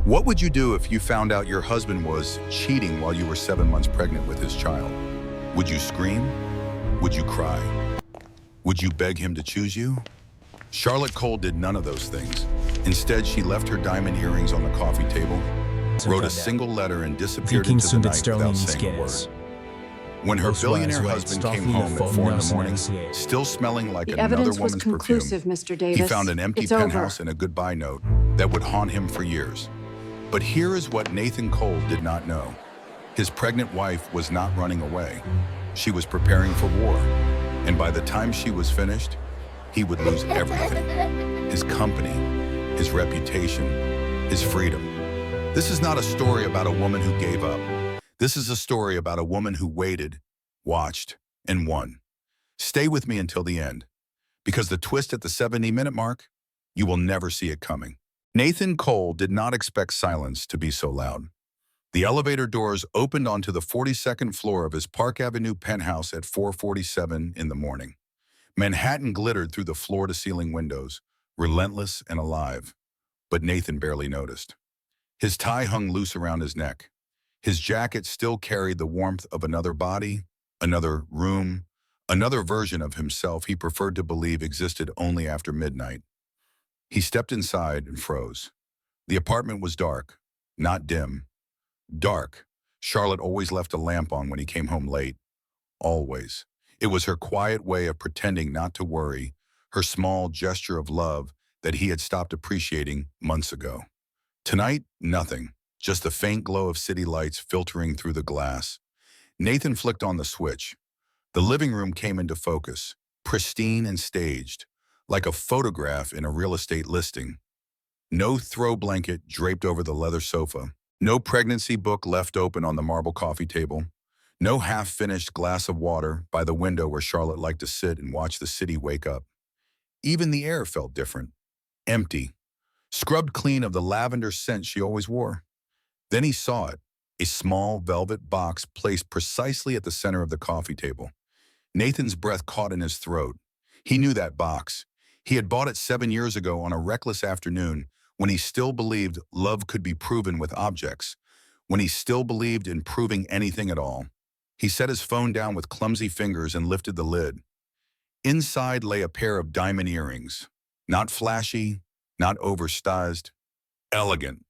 What would you do if you found out your husband was cheating while you were 7 months pregnant with his child? Would you scream? Would you cry? Would you beg him to choose you? Charlotte Cole did none of those things. Instead, she left her diamond earrings on the coffee table, wrote a single letter, and disappeared into the night without saying a word. When her billionaire husband came home at 4 in the morning, still smelling like another woman's perfume, Mr. Davis. he found an empty penthouse and a goodbye note that would haunt him for years. But here is what Nathan Cole did not know. His pregnant wife was not running away. She was preparing for war. And by the time she was finished, he would lose everything. His company, his reputation, his freedom. This is not a story about a woman who gave up. This is a story about a woman who waited, watched, and won. Stay with me until the end, because the twist at the 70-minute mark, you will never see it coming. Nathan Cole did not expect silence to be so loud. The elevator doors opened onto the 42nd floor of his Park Avenue penthouse at 4:47 in the morning. Manhattan glittered through the floor-to-ceiling windows, relentless and alive. But Nathan barely noticed. His tie hung loose around his neck. His jacket still carried the warmth of another body, another room, another version of himself he preferred to believe existed only after midnight. He stepped inside and froze. The apartment was dark, not dim. Dark. Charlotte always left a lamp on when he came home late. Always. It was her quiet way of pretending not to worry, her small gesture of love that he had stopped appreciating months ago. Tonight, nothing. Just the faint glow of city lights filtering through the glass. Nathan flicked on the switch. The living room came into focus, pristine and staged, like a photograph in a real estate listing. No throw blanket draped over the leather sofa. No pregnancy book left open on the marble coffee table. No half-finished glass of water by the window where Charlotte liked to sit and watch the city wake up. Even the air felt different. Empty. Scrubbed clean of the lavender scent she always wore. Then he saw it, a small velvet box placed precisely at the center of the coffee table. Nathan's breath caught in his throat. He knew that box. He had bought it 7 years ago on a reckless afternoon when he still believed love could be proven with objects, when he still believed in proving anything at all. He set his phone down with clumsy fingers and lifted the lid. Inside lay a pair of diamond earrings. Not flashy, not oversized, elegant.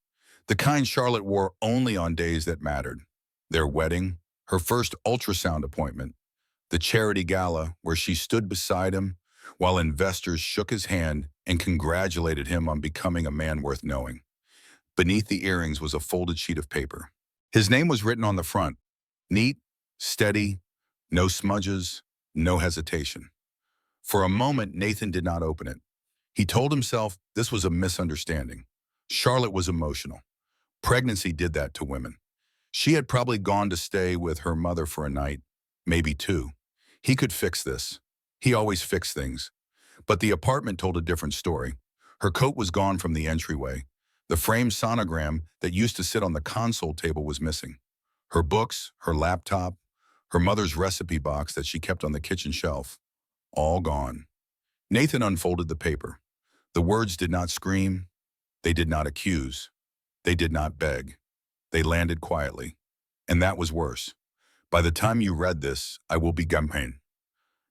The kind Charlotte wore only on days that mattered. Their wedding, her first ultrasound appointment, the charity gala where she stood beside him while investors shook his hand and congratulated him on becoming a man worth knowing. Beneath the earrings was a folded sheet of paper. His name was written on the front. Neat, steady, no smudges, no hesitation. For a moment, Nathan did not open it. He told himself this was a misunderstanding. Charlotte was emotional. Pregnancy did that to women. She had probably gone to stay with her mother for a night, maybe 2. He could fix this. He always fixed things. But the apartment told a different story. Her coat was gone from the entryway. The framed sonogram that used to sit on the console table was missing. Her books, her laptop, her mother's recipe box that she kept on the kitchen shelf, all gone. Nathan unfolded the paper. The words did not scream. They did not accuse. They did not beg. They landed quietly. And that was worse. By the time you read this, I will be gampain.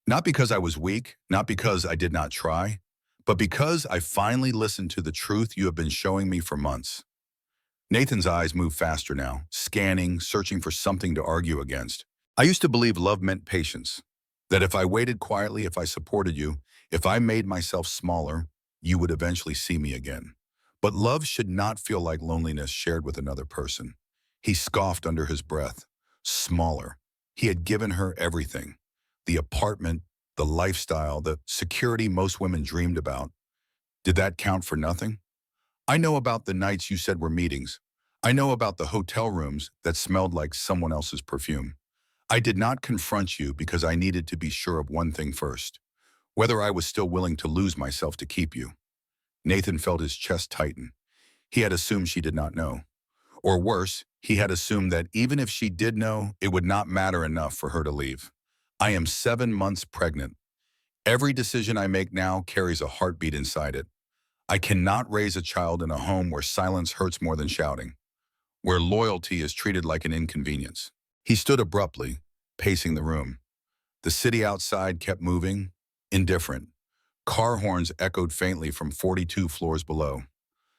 Not because I was weak, not because I did not try, but because I finally listened to the truth you have been showing me for months. Nathan's eyes moved faster now, scanning, searching for something to argue against. I used to believe love meant patience, that if I waited quietly, if I supported you, if I made myself smaller, you would eventually see me again. But love should not feel like loneliness shared with another person. He scoffed under his breath. Smaller. He had given her everything. The apartment, the lifestyle, the security most women dreamed about. Did that count for nothing? I know about the nights you said were meetings. I know about the hotel rooms that smelled like someone else's perfume. I did not confront you because I needed to be sure of one thing first, whether I was still willing to lose myself to keep you. Nathan felt his chest tighten. He had assumed she did not know. Or worse, he had assumed that even if she did know, it would not matter enough for her to leave. I am 7 months pregnant. Every decision I make now carries a heartbeat inside it. I cannot raise a child in a home where silence hurts more than shouting, where loyalty is treated like an inconvenience. He stood abruptly, pacing the room. The city outside kept moving, indifferent. Car horns echoed faintly from 42 floors below.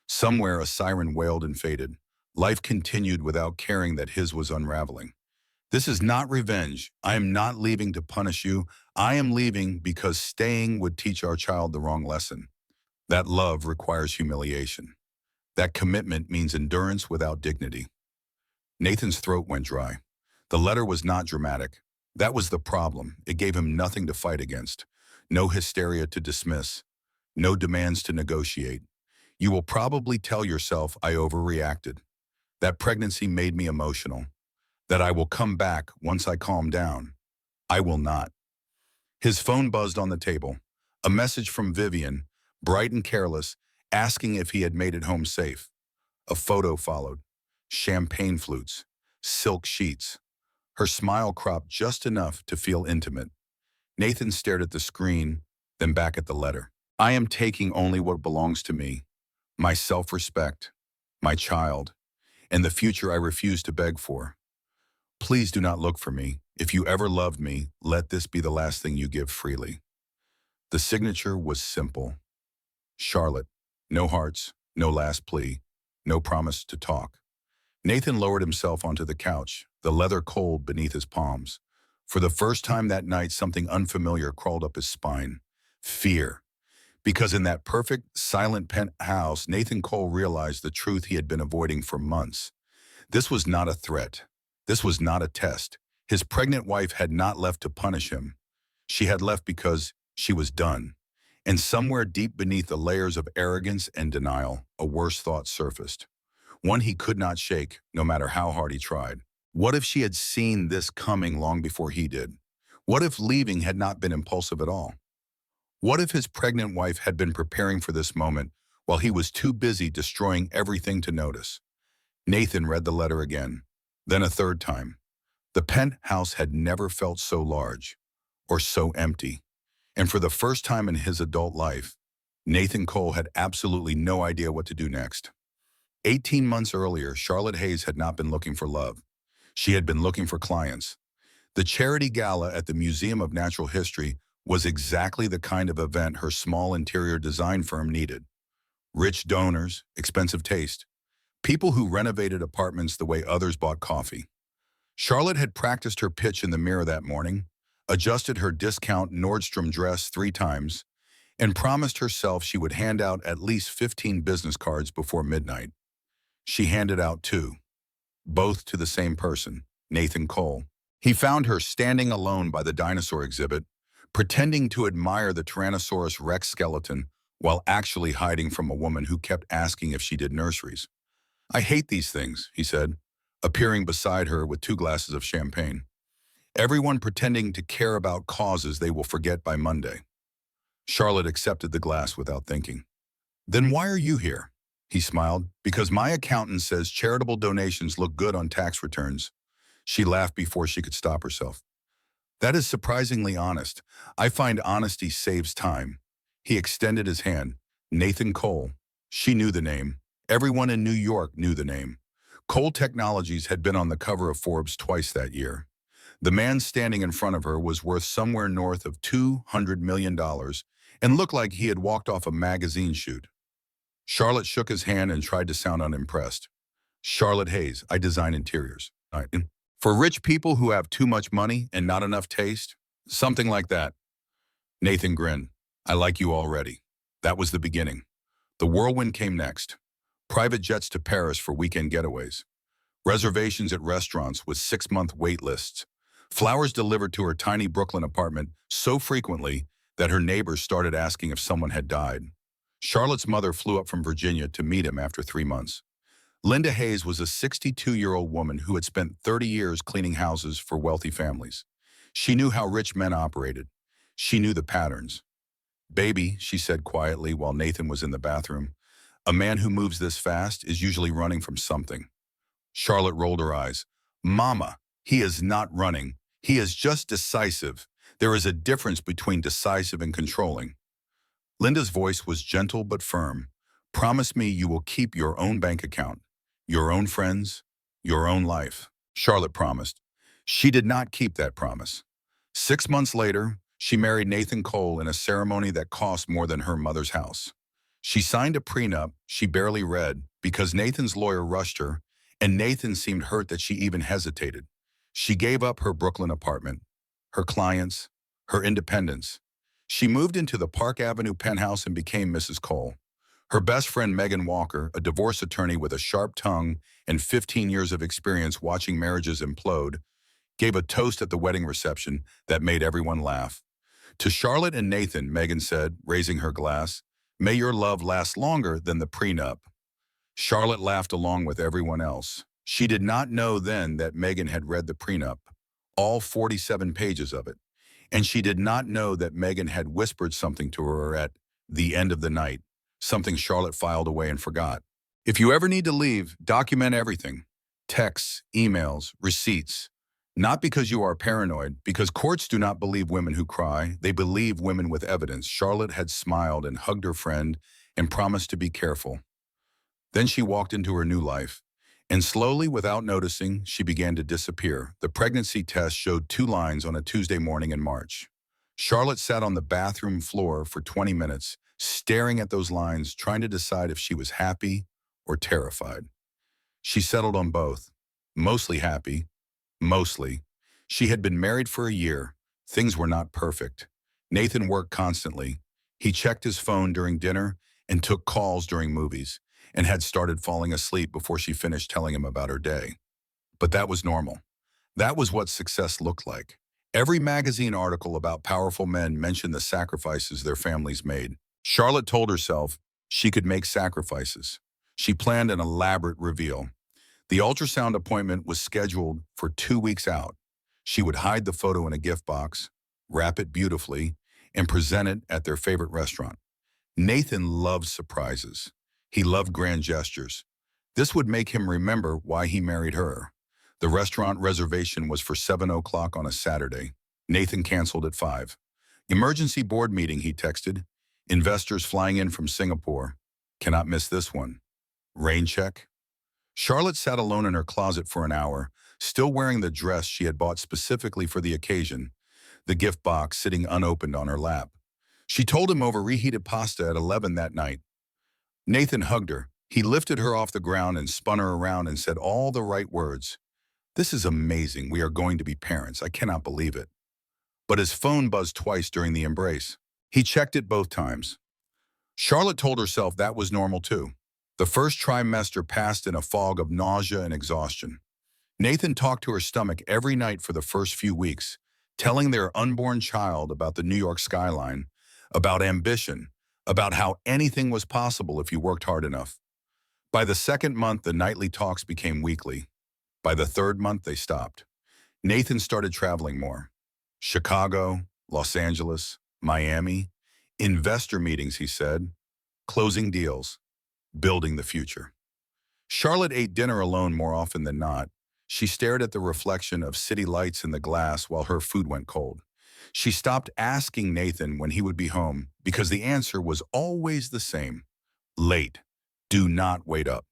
Somewhere a siren wailed and faded. Life continued without caring that his was unraveling. This is not revenge. I am not leaving to punish you. I am leaving because staying would teach our child the wrong lesson. That love requires humiliation. That commitment means endurance without dignity. Nathan's throat went dry. The letter was not dramatic. That was the problem. It gave him nothing to fight against. No hysteria to dismiss. No demands to negotiate. You will probably tell yourself I overreacted. That pregnancy made me emotional. That I will come back once I calm down. I will not. His phone buzzed on the table. A message from Vivian, bright and careless, asking if he had made it home safe. A photo followed. Champagne flutes. Silk sheets. Her smile cropped just enough to feel intimate. Nathan stared at the screen, then back at the letter. I am taking only what belongs to me. My self-respect, my child, and the future I refuse to beg for. Please do not look for me. If you ever loved me, let this be the last thing you give freely. The signature was simple. Charlotte. No hearts, no last plea, no promise to talk. Nathan lowered himself onto the couch, the leather cold beneath his palms. For the first time that night, something unfamiliar crawled up his spine. Fear. Because in that perfect, silent penthouse, Nathan Cole realized the truth he had been avoiding for months. This was not a threat. This was not a test. His pregnant wife had not left to punish him. She had left because she was done. And somewhere deep beneath the layers of arrogance and denial, a worse thought surfaced. One he could not shake, no matter how hard he tried. What if she had seen this coming long before he did? What if leaving had not been impulsive at all? What if his pregnant wife had been preparing for this moment while he was too busy destroying everything to notice? Nathan read the letter again, then a third time. The penthouse had never felt so large or so empty. And for the first time in his adult life, Nathan Cole had absolutely no idea what to do next. 18 months earlier, Charlotte Hayes had not been looking for love. She had been looking for clients. The charity gala at the Museum of Natural History was exactly the kind of event her small interior design firm needed. Rich donors, expensive taste, people who renovated apartments the way others bought coffee. Charlotte had practiced her pitch in the mirror that morning, adjusted her discount Nordstrom dress 3 times, and promised herself she would hand out at least 15 business cards before midnight. She handed out 2, both to the same person, Nathan Cole. He found her standing alone by the dinosaur exhibit, pretending to admire the Tyrannosaurus Rex skeleton while actually hiding from a woman who kept asking if she did nurseries. I hate these things, he said, appearing beside her with 2 glasses of champagne. Everyone pretending to care about causes they will forget by Monday. Charlotte accepted the glass without thinking. Then why are you here? He smiled. Because my accountant says charitable donations look good on tax returns. She laughed before she could stop herself. That is surprisingly honest. I find honesty saves time. He extended his hand. Nathan Cole. She knew the name. Everyone in New York knew the name. Cole Technologies had been on the cover of Forbes twice that year. The man standing in front of her was worth somewhere north of $200 million and looked like he had walked off a magazine shoot. Charlotte shook his hand and tried to sound unimpressed. Charlotte Hayes, I design interiors. For rich people who have too much money and not enough taste? Something like that. Nathan grinned. I like you already. That was the beginning. The whirlwind came next. Private jets to Paris for weekend getaways. Reservations at restaurants with 6-month wait lists. Flowers delivered to her tiny Brooklyn apartment so frequently that her neighbors started asking if someone had died. Charlotte's mother flew up from Virginia to meet him after 3 months. Linda Hayes was a 62-year-old woman who had spent 30 years cleaning houses for wealthy families. She knew how rich men operated. She knew the patterns. Baby, she said quietly while Nathan was in the bathroom, a man who moves this fast is usually running from something. Charlotte rolled her eyes. Mama, he is not running. He is just decisive. There is a difference between decisive and controlling. Linda's voice was gentle but firm. Promise me you will keep your own bank account, your own friends, your own life. Charlotte promised. She did not keep that promise. 6 months later, she married Nathan Cole in a ceremony that cost more than her mother's house. She signed a prenup she barely read because Nathan's lawyer rushed her, and Nathan seemed hurt that she even hesitated. She gave up her Brooklyn apartment, her clients, her independence. She moved into the Park Avenue penthouse and became Mrs. Cole. Her best friend Megan Walker, a divorce attorney with a sharp tongue and 15 years of experience watching marriages implode, gave a toast at the wedding reception that made everyone laugh. To Charlotte and Nathan, Megan said, raising her glass, "May your love last longer than the prenup." Charlotte laughed along with everyone else. She did not know then that Megan had read the prenup, all 47 pages of it, and she did not know that Megan had whispered something to her at the end of the night, something Charlotte filed away and forgot. If you ever need to leave, document everything. Texts, emails, receipts. Not because you are paranoid, because courts do not believe women who cry. They believe women with evidence. Charlotte had smiled and hugged her friend and promised to be careful. Then she walked into her new life, and slowly, without noticing, she began to disappear. The pregnancy test showed 2 lines on a Tuesday morning in March. Charlotte sat on the bathroom floor for 20 minutes, staring at those lines, trying to decide if she was happy or terrified. She settled on both. Mostly happy, mostly. She had been married for a year. Things were not perfect. Nathan worked constantly. He checked his phone during dinner and took calls during movies, and had started falling asleep before she finished telling him about her day. But that was normal. That was what success looked like. Every magazine article about powerful men mentioned the sacrifices their families made. Charlotte told herself she could make sacrifices. She planned an elaborate reveal. The ultrasound appointment was scheduled for 2 weeks out. She would hide the photo in a gift box, wrap it beautifully, and present it at their favorite restaurant. Nathan loved surprises. He loved grand gestures. This would make him remember why he married her. The restaurant reservation was for 7 o'clock on a Saturday. Nathan canceled at 5. Emergency board meeting, he texted. Investors flying in from Singapore. Cannot miss this one. Rain check. Charlotte sat alone in her closet for an hour, still wearing the dress she had bought specifically for the occasion, the gift box sitting unopened on her lap. She told him over reheated pasta at 11 that night. Nathan hugged her. He lifted her off the ground and spun her around and said all the right words. "This is amazing. We are going to be parents. I cannot believe it." But his phone buzzed twice during the embrace. He checked it both times. Charlotte told herself that was normal too. The first trimester passed in a fog of nausea and exhaustion. Nathan talked to her stomach every night for the first few weeks, telling their unborn child about the New York skyline, about ambition, about how anything was possible if you worked hard enough. By the second month, the nightly talks became weekly. By the third month, they stopped. Nathan started traveling more. Chicago, Los Angeles, Miami. Investor meetings, he said. Closing deals. Building the future. Charlotte ate dinner alone more often than not. She stared at the reflection of city lights in the glass while her food went cold. She stopped asking Nathan when he would be home because the answer was always the same. Late. Do not wait up.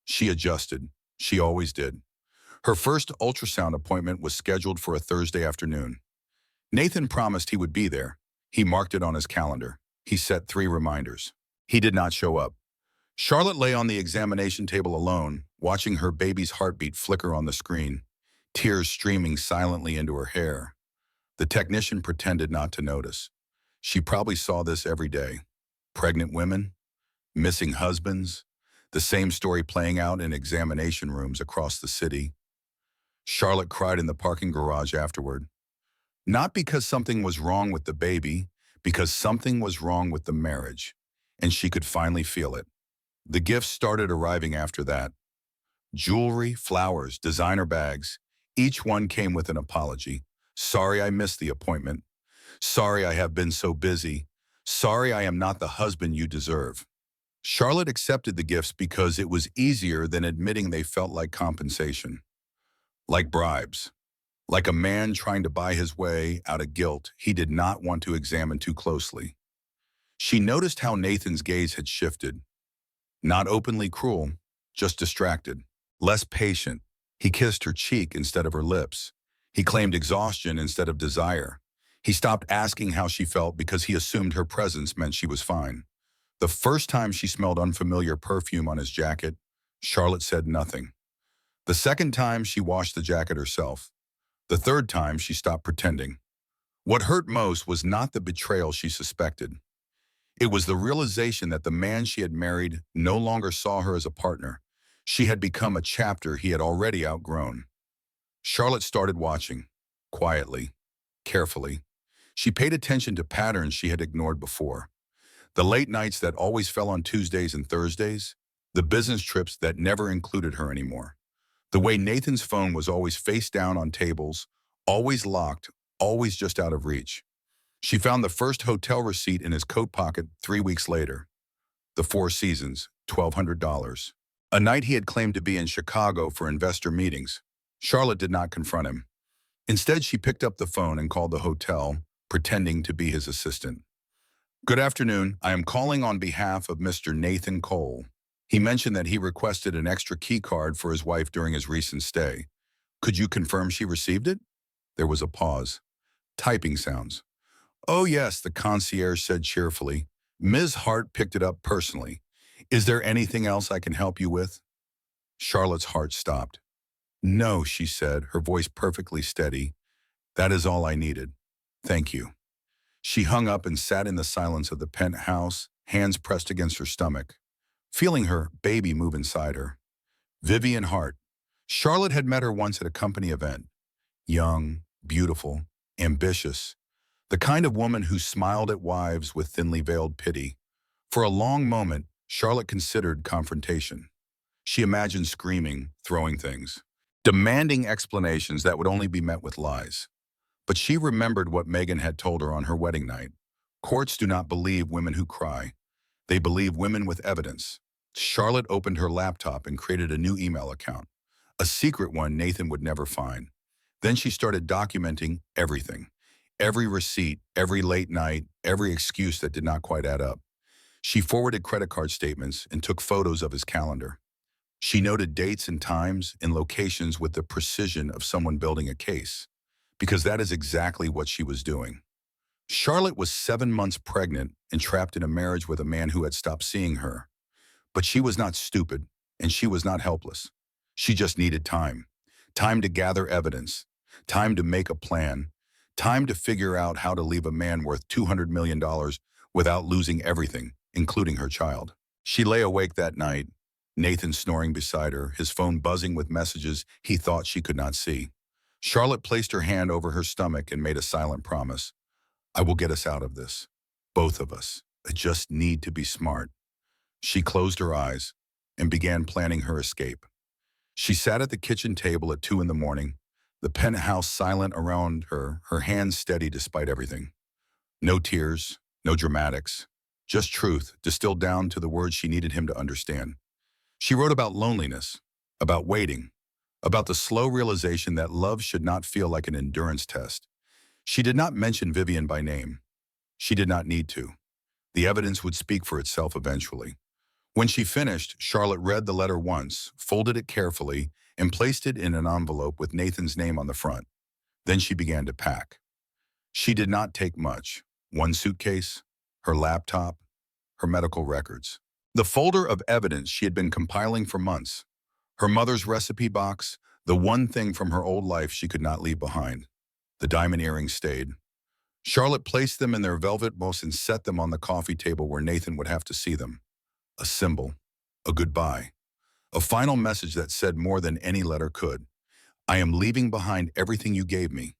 She adjusted. She always did. Her first ultrasound appointment was scheduled for a Thursday afternoon. Nathan promised he would be there. He marked it on his calendar. He set 3 reminders. He did not show up. Charlotte lay on the examination table alone, watching her baby's heartbeat flicker on the screen, tears streaming silently into her hair. The technician pretended not to notice. She probably saw this every day. Pregnant women, missing husbands, the same story playing out in examination rooms across the city. Charlotte cried in the parking garage afterward. Not because something was wrong with the baby, because something was wrong with the marriage, and she could finally feel it. The gifts started arriving after that. Jewelry, flowers, designer bags. Each one came with an apology. Sorry I missed the appointment. Sorry I have been so busy. Sorry I am not the husband you deserve. Charlotte accepted the gifts because it was easier than admitting they felt like compensation. Like bribes. Like a man trying to buy his way out of guilt he did not want to examine too closely. She noticed how Nathan's gaze had shifted. Not openly cruel, just distracted. Less patient. He kissed her cheek instead of her lips. He claimed exhaustion instead of desire. He stopped asking how she felt because he assumed her presence meant she was fine. The first time she smelled unfamiliar perfume on his jacket, Charlotte said nothing. The second time, she washed the jacket herself. The third time, she stopped pretending. What hurt most was not the betrayal she suspected. It was the realization that the man she had married no longer saw her as a partner. She had become a chapter he had already outgrown. Charlotte started watching, quietly, carefully. She paid attention to patterns she had ignored before. The late nights that always fell on Tuesdays and Thursdays, the business trips that never included her anymore. The way Nathan's phone was always face down on tables, always locked, always just out of reach. She found the first hotel receipt in his coat pocket 3 weeks later. The Four Seasons, $1,200. A night he had claimed to be in Chicago for investor meetings. Charlotte did not confront him. Instead, she picked up the phone and called the hotel, pretending to be his assistant. "Good afternoon. I am calling on behalf of Mr. Nathan Cole. He mentioned that he requested an extra key card for his wife during his recent stay. Could you confirm she received it?" There was a pause. Typing sounds. "Oh yes," the concierge said cheerfully. "Ms. Hart picked it up personally. Is there anything else I can help you with?" Charlotte's heart stopped. "No," she said, her voice perfectly steady. "That is all I needed. Thank you." She hung up and sat in the silence of the penthouse, hands pressed against her stomach, feeling her baby move inside her. Vivian Hart. Charlotte had met her once at a company event. Young, beautiful, ambitious. The kind of woman who smiled at wives with thinly veiled pity. For a long moment, Charlotte considered confrontation. She imagined screaming, throwing things, demanding explanations that would only be met with lies. But she remembered what Megan had told her on her wedding night. Courts do not believe women who cry. They believe women with evidence. Charlotte opened her laptop and created a new email account, a secret one Nathan would never find. Then she started documenting everything. Every receipt, every late night, every excuse that did not quite add up. She forwarded credit card statements and took photos of his calendar. She noted dates and times and locations with the precision of someone building a case, because that is exactly what she was doing. Charlotte was 7 months pregnant and trapped in a marriage with a man who had stopped seeing her. But she was not stupid, and she was not helpless. She just needed time. Time to gather evidence. Time to make a plan. Time to figure out how to leave a man worth $200 million without losing everything, including her child. She lay awake that night, Nathan snoring beside her, his phone buzzing with messages he thought she could not see. Charlotte placed her hand over her stomach and made a silent promise. "I will get us out of this. Both of us. I just need to be smart." She closed her eyes and began planning her escape. She sat at the kitchen table at 2 in the morning, the penthouse silent around her, her hands steady despite everything. No tears, no dramatics, just truth distilled down to the words she needed him to understand. She wrote about loneliness, about waiting, about the slow realization that love should not feel like an endurance test. She did not mention Vivian by name. She did not need to. The evidence would speak for itself eventually. When she finished, Charlotte read the letter once, folded it carefully, and placed it in an envelope with Nathan's name on the front. Then she began to pack. She did not take much. One suitcase, her laptop, her medical records. The folder of evidence she had been compiling for months. Her mother's recipe box, the one thing from her old life she could not leave behind. The diamond earrings stayed. Charlotte placed them in their velvet bows and set them on the coffee table where Nathan would have to see them. A symbol, a goodbye, a final message that said more than any letter could. "I am leaving behind everything you gave me.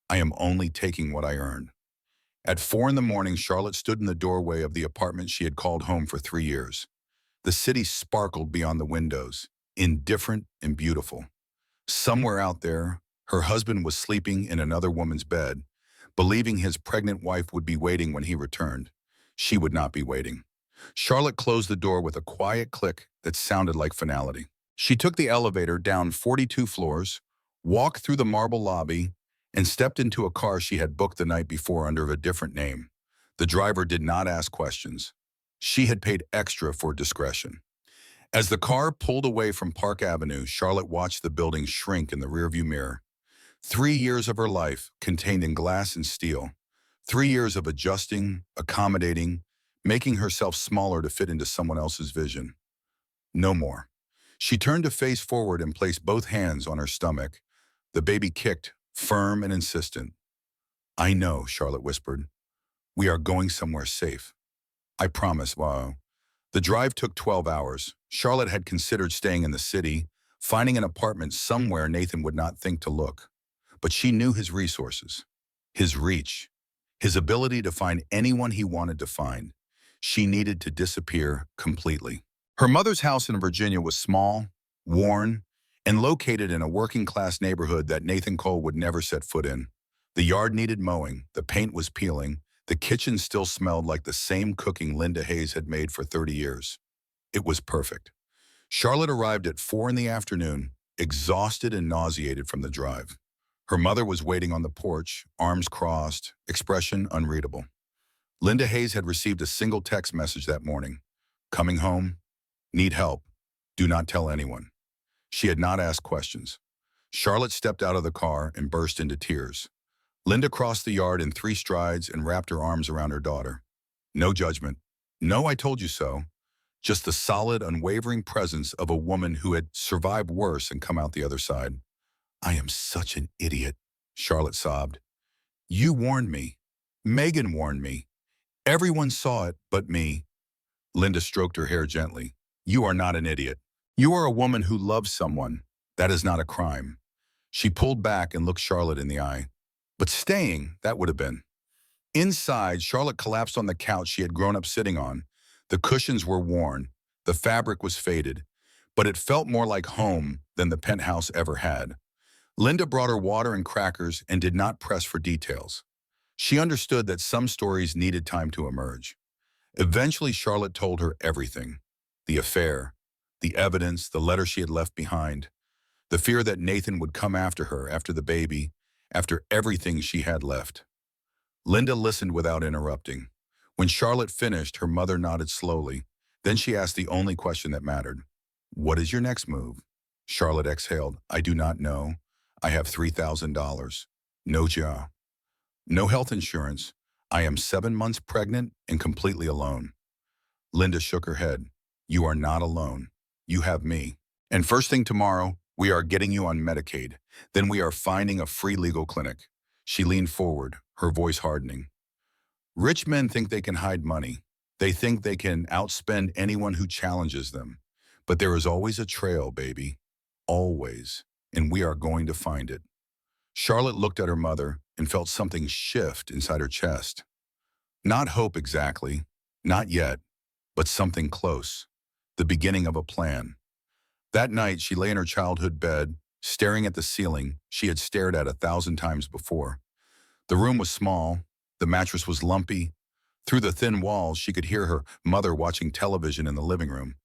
I am only taking what I earned." At 4 in the morning, Charlotte stood in the doorway of the apartment she had called home for 3 years. The city sparkled beyond the windows, indifferent and beautiful. Somewhere out there, her husband was sleeping in another woman's bed, believing his pregnant wife would be waiting when he returned. She would not be waiting. Charlotte closed the door with a quiet click that sounded like finality. She took the elevator down 42 floors, walked through the marble lobby, and stepped into a car she had booked the night before under a different name. The driver did not ask questions. She had paid extra for discretion. As the car pulled away from Park Avenue, Charlotte watched the building shrink in the rearview mirror. 3 years of her life contained in glass and steel. 3 years of adjusting, accommodating, making herself smaller to fit into someone else's vision. No more. She turned to face forward and placed both hands on her stomach. The baby kicked, firm and insistent. "I know," Charlotte whispered. "We are going somewhere safe. I promise." Wow. The drive took 12 hours. Charlotte had considered staying in the city, finding an apartment somewhere Nathan would not think to look. But she knew his resources, his reach, his ability to find anyone he wanted to find. She needed to disappear completely. Her mother's house in Virginia was small, worn, and located in a working-class neighborhood that Nathan Cole would never set foot in. The yard needed mowing, the paint was peeling, the kitchen still smelled like the same cooking Linda Hayes had made for 30 years. It was perfect. Charlotte arrived at 4 in the afternoon, exhausted and nauseated from the drive. Her mother was waiting on the porch, arms crossed, expression unreadable. Linda Hayes had received a single text message that morning. "Coming home. Need help. Do not tell anyone." She had not asked questions. Charlotte stepped out of the car and burst into tears. Linda crossed the yard in 3 strides and wrapped her arms around her daughter. No judgment. No, "I told you so." Just the solid, unwavering presence of a woman who had survived worse and come out the other side. "I am such an idiot," Charlotte sobbed. "You warned me. Megan warned me. Everyone saw it but me." Linda stroked her hair gently. "You are not an idiot. You are a woman who loves someone. That is not a crime." She pulled back and looked Charlotte in the eye. But staying, that would have been. Inside, Charlotte collapsed on the couch she had grown up sitting on. The cushions were worn. The fabric was faded. But it felt more like home than the penthouse ever had. Linda brought her water and crackers and did not press for details. She understood that some stories needed time to emerge. Eventually, Charlotte told her everything. The affair, the evidence, the letter she had left behind, the fear that Nathan would come after her, after the baby, after everything she had left. Linda listened without interrupting. When Charlotte finished, her mother nodded slowly. Then she asked the only question that mattered. "What is your next move?" Charlotte exhaled. "I do not know. I have $3,000. No job. No health insurance. I am 7 months pregnant and completely alone." Linda shook her head. "You are not alone. You have me. And first thing tomorrow, we are getting you on Medicaid. Then we are finding a free legal clinic." She leaned forward, her voice hardening. "Rich men think they can hide money. They think they can outspend anyone who challenges them. But there is always a trail, baby. Always. And we are going to find it." Charlotte looked at her mother and felt something shift inside her chest. Not hope exactly, not yet, but something close. The beginning of a plan. That night, she lay in her childhood bed, staring at the ceiling she had stared at 1,000 times before. The room was small. The mattress was lumpy. Through the thin walls, she could hear her mother watching television in the living room.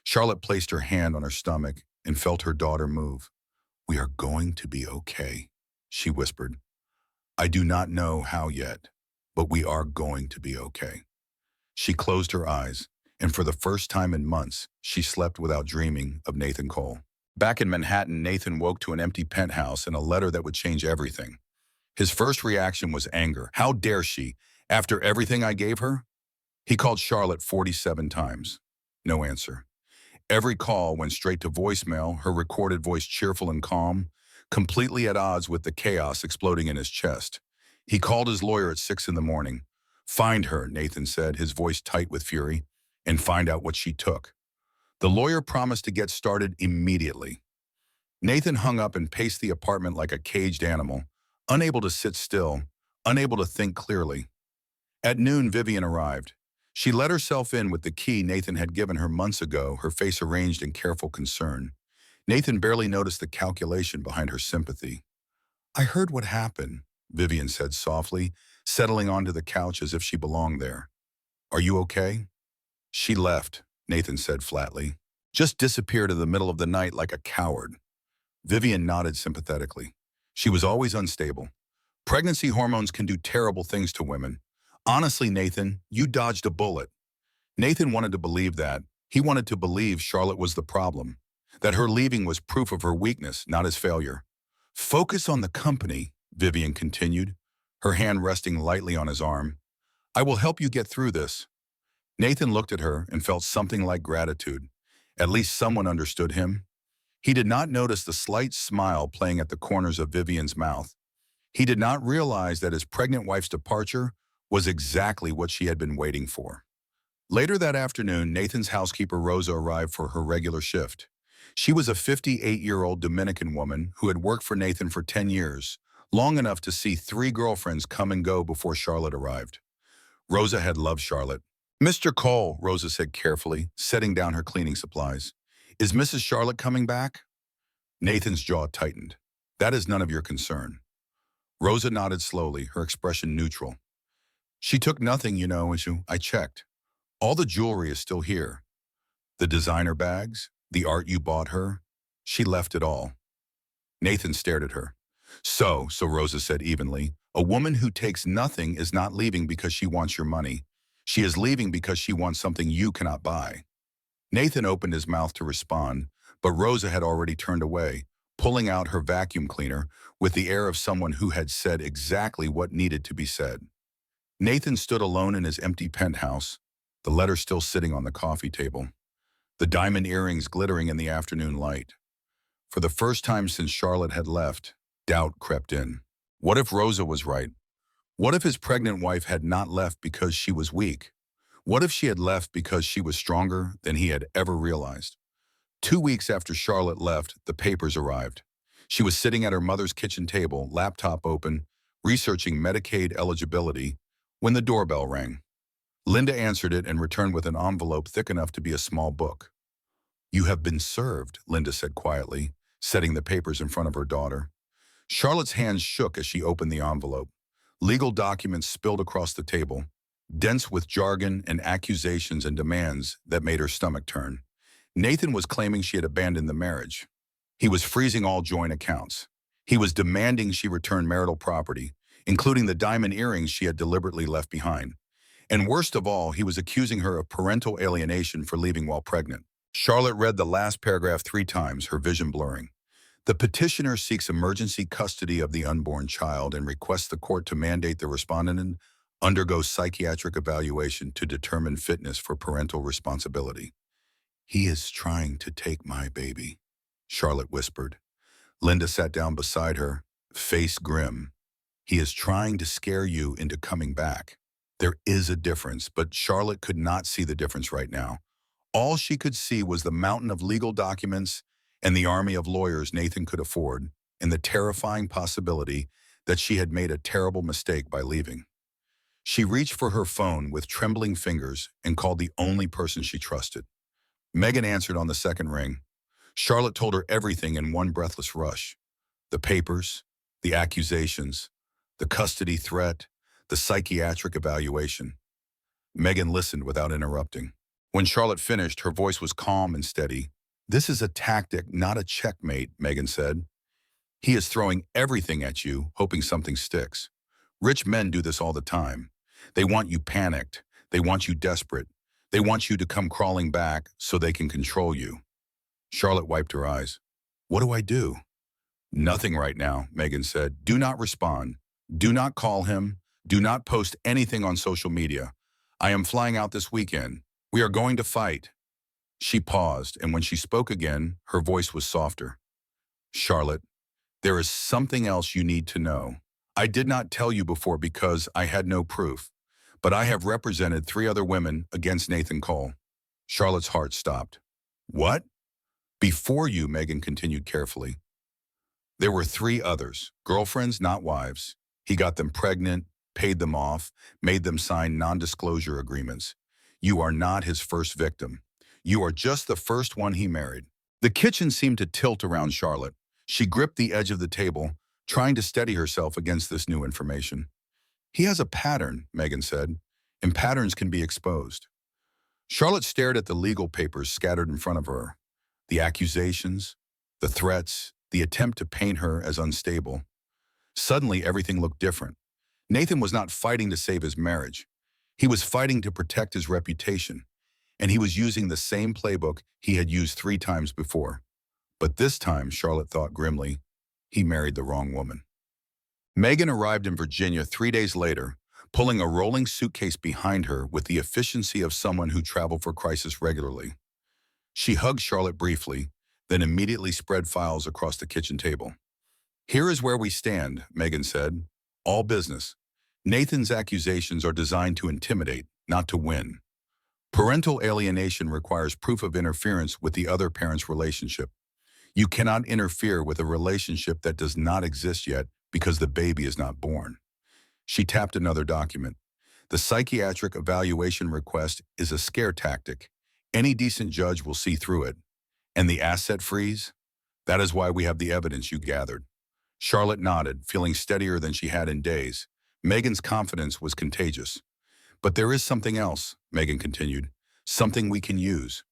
Charlotte placed her hand on her stomach and felt her daughter move. "We are going to be okay," she whispered. "I do not know how yet, but we are going to be okay." She closed her eyes, and for the first time in months, she slept without dreaming of Nathan Cole. Back in Manhattan, Nathan woke to an empty penthouse and a letter that would change everything. His first reaction was anger. How dare she, after everything I gave her? He called Charlotte 47 times. No answer. Every call went straight to voicemail, her recorded voice cheerful and calm, completely at odds with the chaos exploding in his chest. He called his lawyer at 6 in the morning. "Find her," Nathan said, his voice tight with fury, "and find out what she took." The lawyer promised to get started immediately. Nathan hung up and paced the apartment like a caged animal, unable to sit still, unable to think clearly. At noon, Vivian arrived. She let herself in with the key Nathan had given her months ago, her face arranged in careful concern. Nathan barely noticed the calculation behind her sympathy. "I heard what happened," Vivian said softly, settling onto the couch as if she belonged there. "Are you okay?" "She left," Nathan said flatly. "Just disappeared in the middle of the night like a coward." Vivian nodded sympathetically. She was always unstable. "Pregnancy hormones can do terrible things to women. Honestly, Nathan, you dodged a bullet." Nathan wanted to believe that, He wanted to believe Charlotte was the problem, that her leaving was proof of her weakness, not his failure. Focus on the company, Vivian continued, her hand resting lightly on his arm. I will help you get through this. Nathan looked at her and felt something like gratitude. At least someone understood him. He did not notice the slight smile playing at the corners of Vivian's mouth. He did not realize that his pregnant wife's departure was exactly what she had been waiting for. Later that afternoon, Nathan's housekeeper Rosa arrived for her regular shift. She was a 58-year-old Dominican woman who had worked for Nathan for 10 years, long enough to see 3 girlfriends come and go before Charlotte arrived. Rosa had loved Charlotte. Mr. Cole, Rosa said carefully, setting down her cleaning supplies. Is Mrs. Charlotte coming back? Nathan's jaw tightened. That is none of your concern. Rosa nodded slowly, her expression neutral. She took nothing, I checked. All the jewelry is still here. The designer bags, the art you bought her, she left it all. Nathan stared at her. So Rosa said evenly, a woman who takes nothing is not leaving because she wants your money. She is leaving because she wants something you cannot buy. Nathan opened his mouth to respond, but Rosa had already turned away, pulling out her vacuum cleaner with the air of someone who had said exactly what needed to be said. Nathan stood alone in his empty penthouse, the letter still sitting on the coffee table, the diamond earrings glittering in the afternoon light. For the first time since Charlotte had left, doubt crept in. What if Rosa was right? What if his pregnant wife had not left because she was weak? What if she had left because she was stronger than he had ever realized? 2 weeks after Charlotte left, the papers arrived. She was sitting at her mother's kitchen table, laptop open, researching Medicaid eligibility, when the doorbell rang. Linda answered it and returned with an envelope thick enough to be a small book. You have been served, Linda said quietly, setting the papers in front of her daughter. Charlotte's hands shook as she opened the envelope. Legal documents spilled across the table, dense with jargon and accusations and demands that made her stomach turn. Nathan was claiming she had abandoned the marriage. He was freezing all joint accounts. He was demanding she return marital property, including the diamond earrings she had deliberately left behind. And worst of all, he was accusing her of parental alienation for leaving while pregnant. Charlotte read the last paragraph 3 times, her vision blurring. The petitioner seeks emergency custody of the unborn child and requests the court to mandate the respondent undergo psychiatric evaluation to determine fitness for parental responsibility. He is trying to take my baby, Charlotte whispered. Linda sat down beside her, face grim. He is trying to scare you into coming back. There is a difference, but Charlotte could not see the difference right now. All she could see was the mountain of legal documents and the army of lawyers Nathan could afford, and the terrifying possibility that she had made a terrible mistake by leaving. She reached for her phone with trembling fingers and called the only person she trusted. Megan answered on the second ring. Charlotte told her everything in one breathless rush. The papers, the accusations, the custody threat, the psychiatric evaluation. Megan listened without interrupting. When Charlotte finished, her voice was calm and steady. This is a tactic, not a checkmate, Megan said. He is throwing everything at you, hoping something sticks. Rich men do this all the time. They want you panicked. They want you desperate. They want you to come crawling back so they can control you. Charlotte wiped her eyes. What do I do? Nothing right now, Megan said. Do not respond. Do not call him. Do not post anything on social media. I am flying out this weekend. We are going to fight. She paused, and when she spoke again, her voice was softer. Charlotte, there is something else you need to know. I did not tell you before because I had no proof, but I have represented 3 other women against Nathan Cole. Charlotte's heart stopped. What? Before you, Megan continued carefully. There were 3 others, girlfriends, not wives. He got them pregnant, paid them off, made them sign non-disclosure agreements. You are not his first victim. You are just the first one he married. The kitchen seemed to tilt around Charlotte. She gripped the edge of the table, trying to steady herself against this new information. He has a pattern, Megan said, and patterns can be exposed. Charlotte stared at the legal papers scattered in front of her. The accusations, the threats, the attempt to paint her as unstable. Suddenly, everything looked different. Nathan was not fighting to save his marriage. He was fighting to protect his reputation. and he was using the same playbook he had used 3 times before. But this time, Charlotte thought grimly, he married the wrong woman. Megan arrived in Virginia 3 days later, pulling a rolling suitcase behind her with the efficiency of someone who traveled for crisis regularly. She hugged Charlotte briefly, then immediately spread files across the kitchen table. Here is where we stand, Megan said. All business. Nathan's accusations are designed to intimidate, not to win. Parental alienation requires proof of interference with the other parent's relationship. You cannot interfere with a relationship that does not exist yet because the baby is not born. She tapped another document. The psychiatric evaluation request is a scare tactic. Any decent judge will see through it. And the asset freeze? That is why we have the evidence you gathered. Charlotte nodded, feeling steadier than she had in days. Megan's confidence was contagious. But there is something else, Megan continued. Something we can use.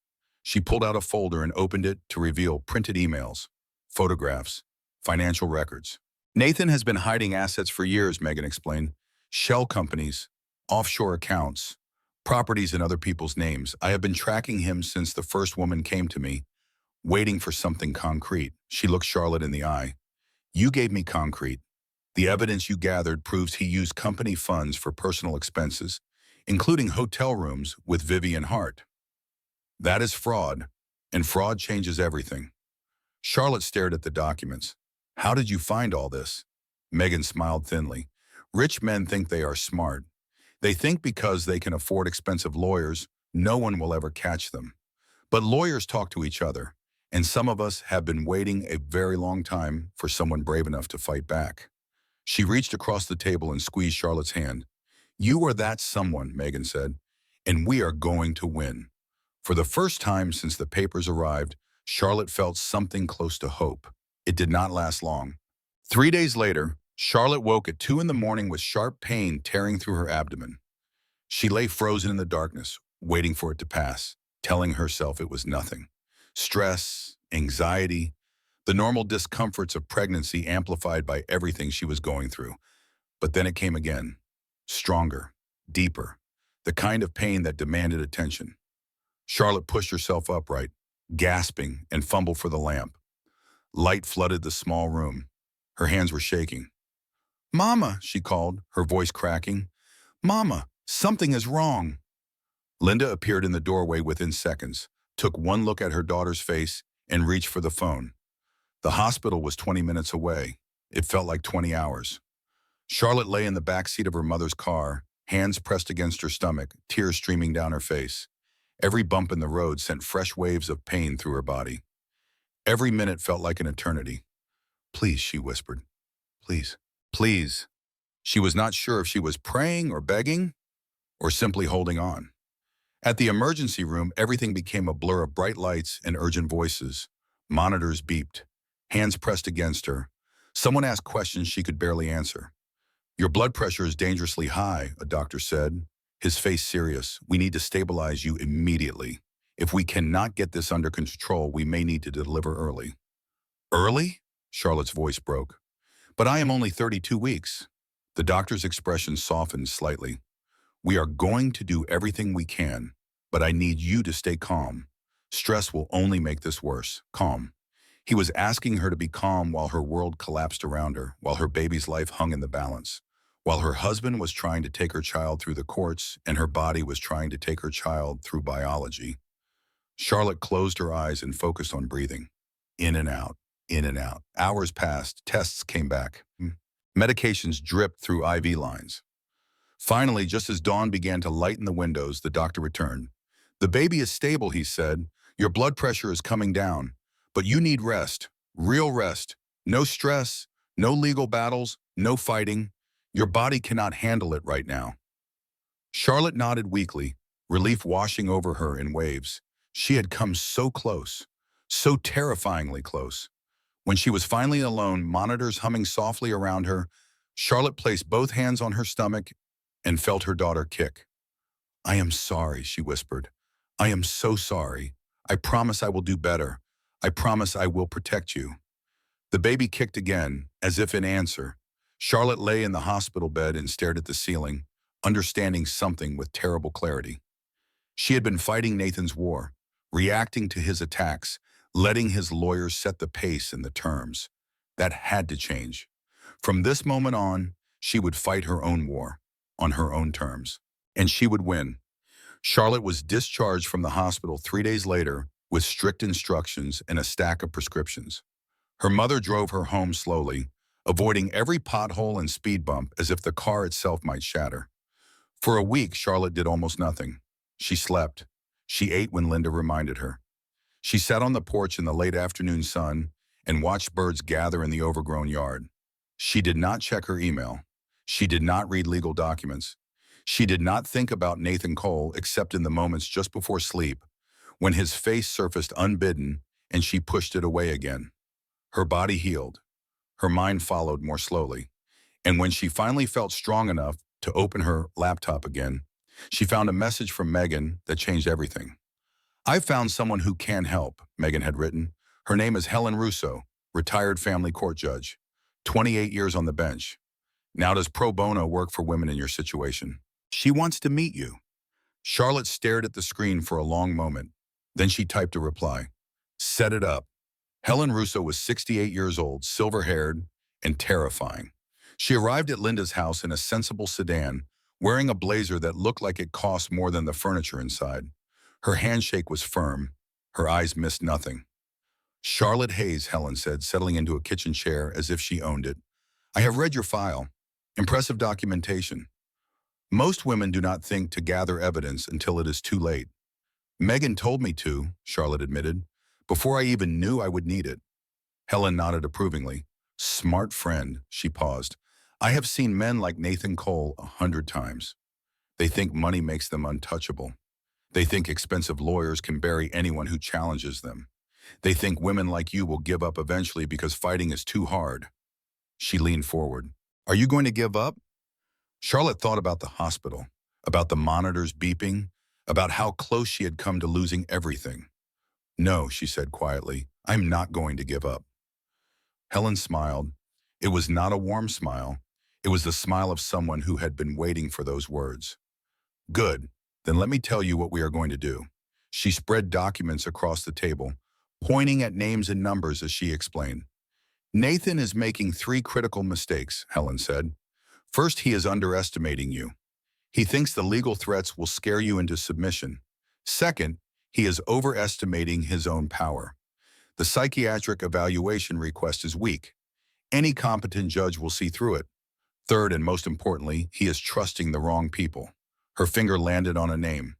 She pulled out a folder and opened it to reveal printed emails, photographs, financial records. Nathan has been hiding assets for years, Megan explained. Shell companies, offshore accounts, properties in other people's names. I have been tracking him since the first woman came to me, waiting for something concrete. She looked Charlotte in the eye. You gave me concrete. The evidence you gathered proves he used company funds for personal expenses, including hotel rooms with Vivian Hart. That is fraud, and fraud changes everything. Charlotte stared at the documents. How did you find all this? Megan smiled thinly. Rich men think they are smart. They think because they can afford expensive lawyers, no one will ever catch them. But lawyers talk to each other, and some of us have been waiting a very long time for someone brave enough to fight back. She reached across the table and squeezed Charlotte's hand. You are that someone, Megan said, and we are going to win. For the first time since the papers arrived, Charlotte felt something close to hope. It did not last long. 3 days later, Charlotte woke at 2 in the morning with sharp pain tearing through her abdomen. She lay frozen in the darkness, waiting for it to pass, telling herself it was nothing. Stress, anxiety, the normal discomforts of pregnancy amplified by everything she was going through. But then it came again, stronger, deeper, the kind of pain that demanded attention. Charlotte pushed herself upright, gasping, and fumbled for the lamp. Light flooded the small room. Her hands were shaking. Mama, she called, her voice cracking. Mama, something is wrong. Linda appeared in the doorway within seconds, took one look at her daughter's face, and reached for the phone. The hospital was 20 minutes away. It felt like 20 hours. Charlotte lay in the back seat of her mother's car, hands pressed against her stomach, tears streaming down her face. Every bump in the road sent fresh waves of pain through her body. Every minute felt like an eternity. Please, she whispered. Please, please. She was not sure if she was praying or begging or simply holding on. At the emergency room, everything became a blur of bright lights and urgent voices. Monitors beeped, hands pressed against her. Someone asked questions she could barely answer. Your blood pressure is dangerously high, a doctor said, his face serious. We need to stabilize you immediately. If we cannot get this under control, we may need to deliver early. Early? Charlotte's voice broke. But I am only 32 weeks. The doctor's expression softened slightly. We are going to do everything we can, but I need you to stay calm. Stress will only make this worse. Calm. He was asking her to be calm while her world collapsed around her, while her baby's life hung in the balance, while her husband was trying to take her child through the courts and her body was trying to take her child through biology. Charlotte closed her eyes and focused on breathing. In and out, in and out. Hours passed, tests came back. Medications dripped through IV lines. Finally, just as dawn began to lighten the windows, the doctor returned. The baby is stable, he said. Your blood pressure is coming down, but you need rest, real rest. No stress, no legal battles, no fighting. Your body cannot handle it right now. Charlotte nodded weakly, relief washing over her in waves. She had come so close, so terrifyingly close. When she was finally alone, monitors humming softly around her, Charlotte placed both hands on her stomach and felt her daughter kick. I am sorry, she whispered. I am so sorry. I promise I will do better. I promise I will protect you. The baby kicked again, as if in answer. Charlotte lay in the hospital bed and stared at the ceiling, understanding something with terrible clarity. She had been fighting Nathan's war, reacting to his attacks, letting his lawyers set the pace and the terms. That had to change. From this moment on, she would fight her own war, on her own terms. And she would win. Charlotte was discharged from the hospital 3 days later with strict instructions and a stack of prescriptions. Her mother drove her home slowly, avoiding every pothole and speed bump as if the car itself might shatter. For a week, Charlotte did almost nothing. She slept. She ate when Linda reminded her. She sat on the porch in the late afternoon sun and watched birds gather in the overgrown yard. She did not check her email. She did not read legal documents. She did not think about Nathan Cole except in the moments just before sleep, when his face surfaced unbidden and she pushed it away again. Her body healed. Her mind followed more slowly. And when she finally felt strong enough to open her laptop again, she found a message from Megan that changed everything. "I found someone who can help," Megan had written. Her name is Helen Russo, retired family court judge, 28 years on the bench. Now does pro bono work for women in your situation. She wants to meet you. Charlotte stared at the screen for a long moment. Then she typed a reply. Set it up. Helen Russo was 68 years old, silver-haired, and terrifying. She arrived at Linda's house in a sensible sedan, wearing a blazer that looked like it cost more than the furniture inside. Her handshake was firm. Her eyes missed nothing. "Charlotte Hayes," Helen said, settling into a kitchen chair as if she owned it. "I have read your file. Impressive documentation. Most women do not think to gather evidence until it is too late." "Megan told me to," Charlotte admitted, "before I even knew I would need it." Helen nodded approvingly. "Smart friend," she paused. "I have seen men like Nathan Cole 100 times. They think money makes them untouchable. They think expensive lawyers can bury anyone who challenges them. They think women like you will give up eventually because fighting is too hard." She leaned forward. "Are you going to give up?" Charlotte thought about the hospital, about the monitors beeping, about how close she had come to losing everything. "No," she said quietly, "I'm not going to give up." Helen smiled. It was not a warm smile. It was the smile of someone who had been waiting for those words. "Good. Then let me tell you what we are going to do." She spread documents across the table, pointing at names and numbers as she explained. "Nathan is making 3 critical mistakes," Helen said. "First, he is underestimating you. He thinks the legal threats will scare you into submission. Second, he is overestimating his own power. The psychiatric evaluation request is weak. Any competent judge will see through it. Third, and most importantly, he is trusting the wrong people." Her finger landed on a name.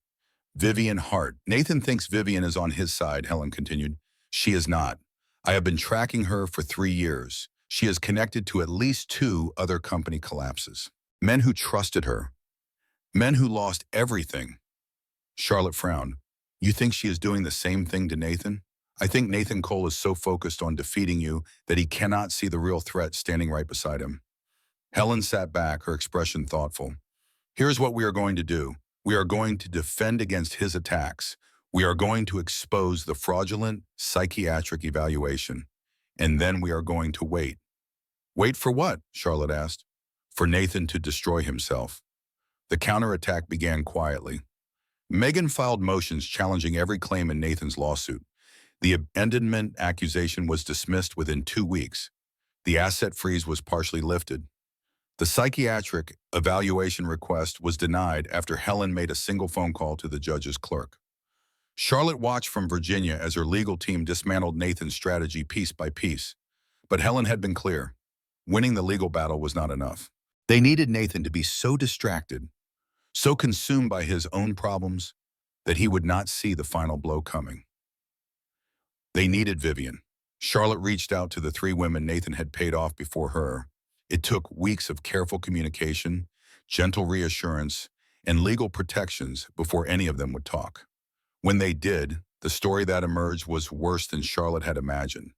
"Vivian Hart. Nathan thinks Vivian is on his side," Helen continued. "She is not. I have been tracking her for 3 years. She is connected to at least 2 other company collapses. Men who trusted her. Men who lost everything." Charlotte frowned. "You think she is doing the same thing to Nathan?" "I think Nathan Cole is so focused on defeating you that he cannot see the real threat standing right beside him." Helen sat back, her expression thoughtful. "Here's what we are going to do. We are going to defend against his attacks. We are going to expose the fraudulent psychiatric evaluation. And then we are going to wait." "Wait for what?" Charlotte asked. "For Nathan to destroy himself." The counterattack began quietly. Megan filed motions challenging every claim in Nathan's lawsuit. The abandonment accusation was dismissed within 2 weeks. The asset freeze was partially lifted. The psychiatric evaluation request was denied after Helen made a single phone call to the judge's clerk. Charlotte watched from Virginia as her legal team dismantled Nathan's strategy piece by piece. But Helen had been clear. Winning the legal battle was not enough. They needed Nathan to be so distracted, so consumed by his own problems, that he would not see the final blow coming. They needed Vivian. Charlotte reached out to the 3 women Nathan had paid off before her. It took weeks of careful communication, gentle reassurance, and legal protections before any of them would talk. When they did, the story that emerged was worse than Charlotte had imagined.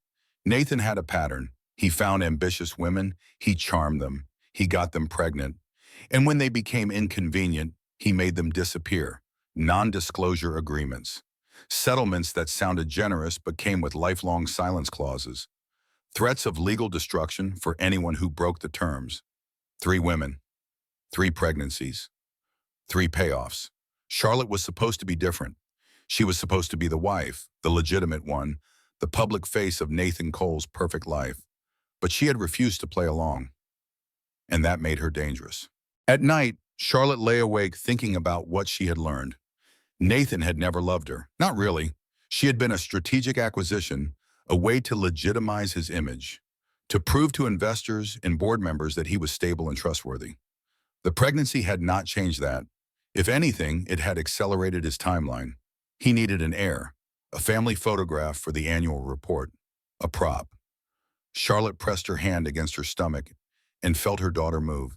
Nathan had a pattern. He found ambitious women, he charmed them, he got them pregnant, and when they became inconvenient, he made them disappear. Non-disclosure agreements. Settlements that sounded generous but came with lifelong silence clauses. Threats of legal destruction for anyone who broke the terms. 3 women, 3 pregnancies, 3 payoffs. Charlotte was supposed to be different. She was supposed to be the wife, the legitimate one, the public face of Nathan Cole's perfect life. But she had refused to play along, and that made her dangerous. At night, Charlotte lay awake thinking about what she had learned. Nathan had never loved her. Not really. She had been a strategic acquisition, a way to legitimize his image, to prove to investors and board members that he was stable and trustworthy. The pregnancy had not changed that. If anything, it had accelerated his timeline. He needed an heir, a family photograph for the annual report, a prop. Charlotte pressed her hand against her stomach and felt her daughter move.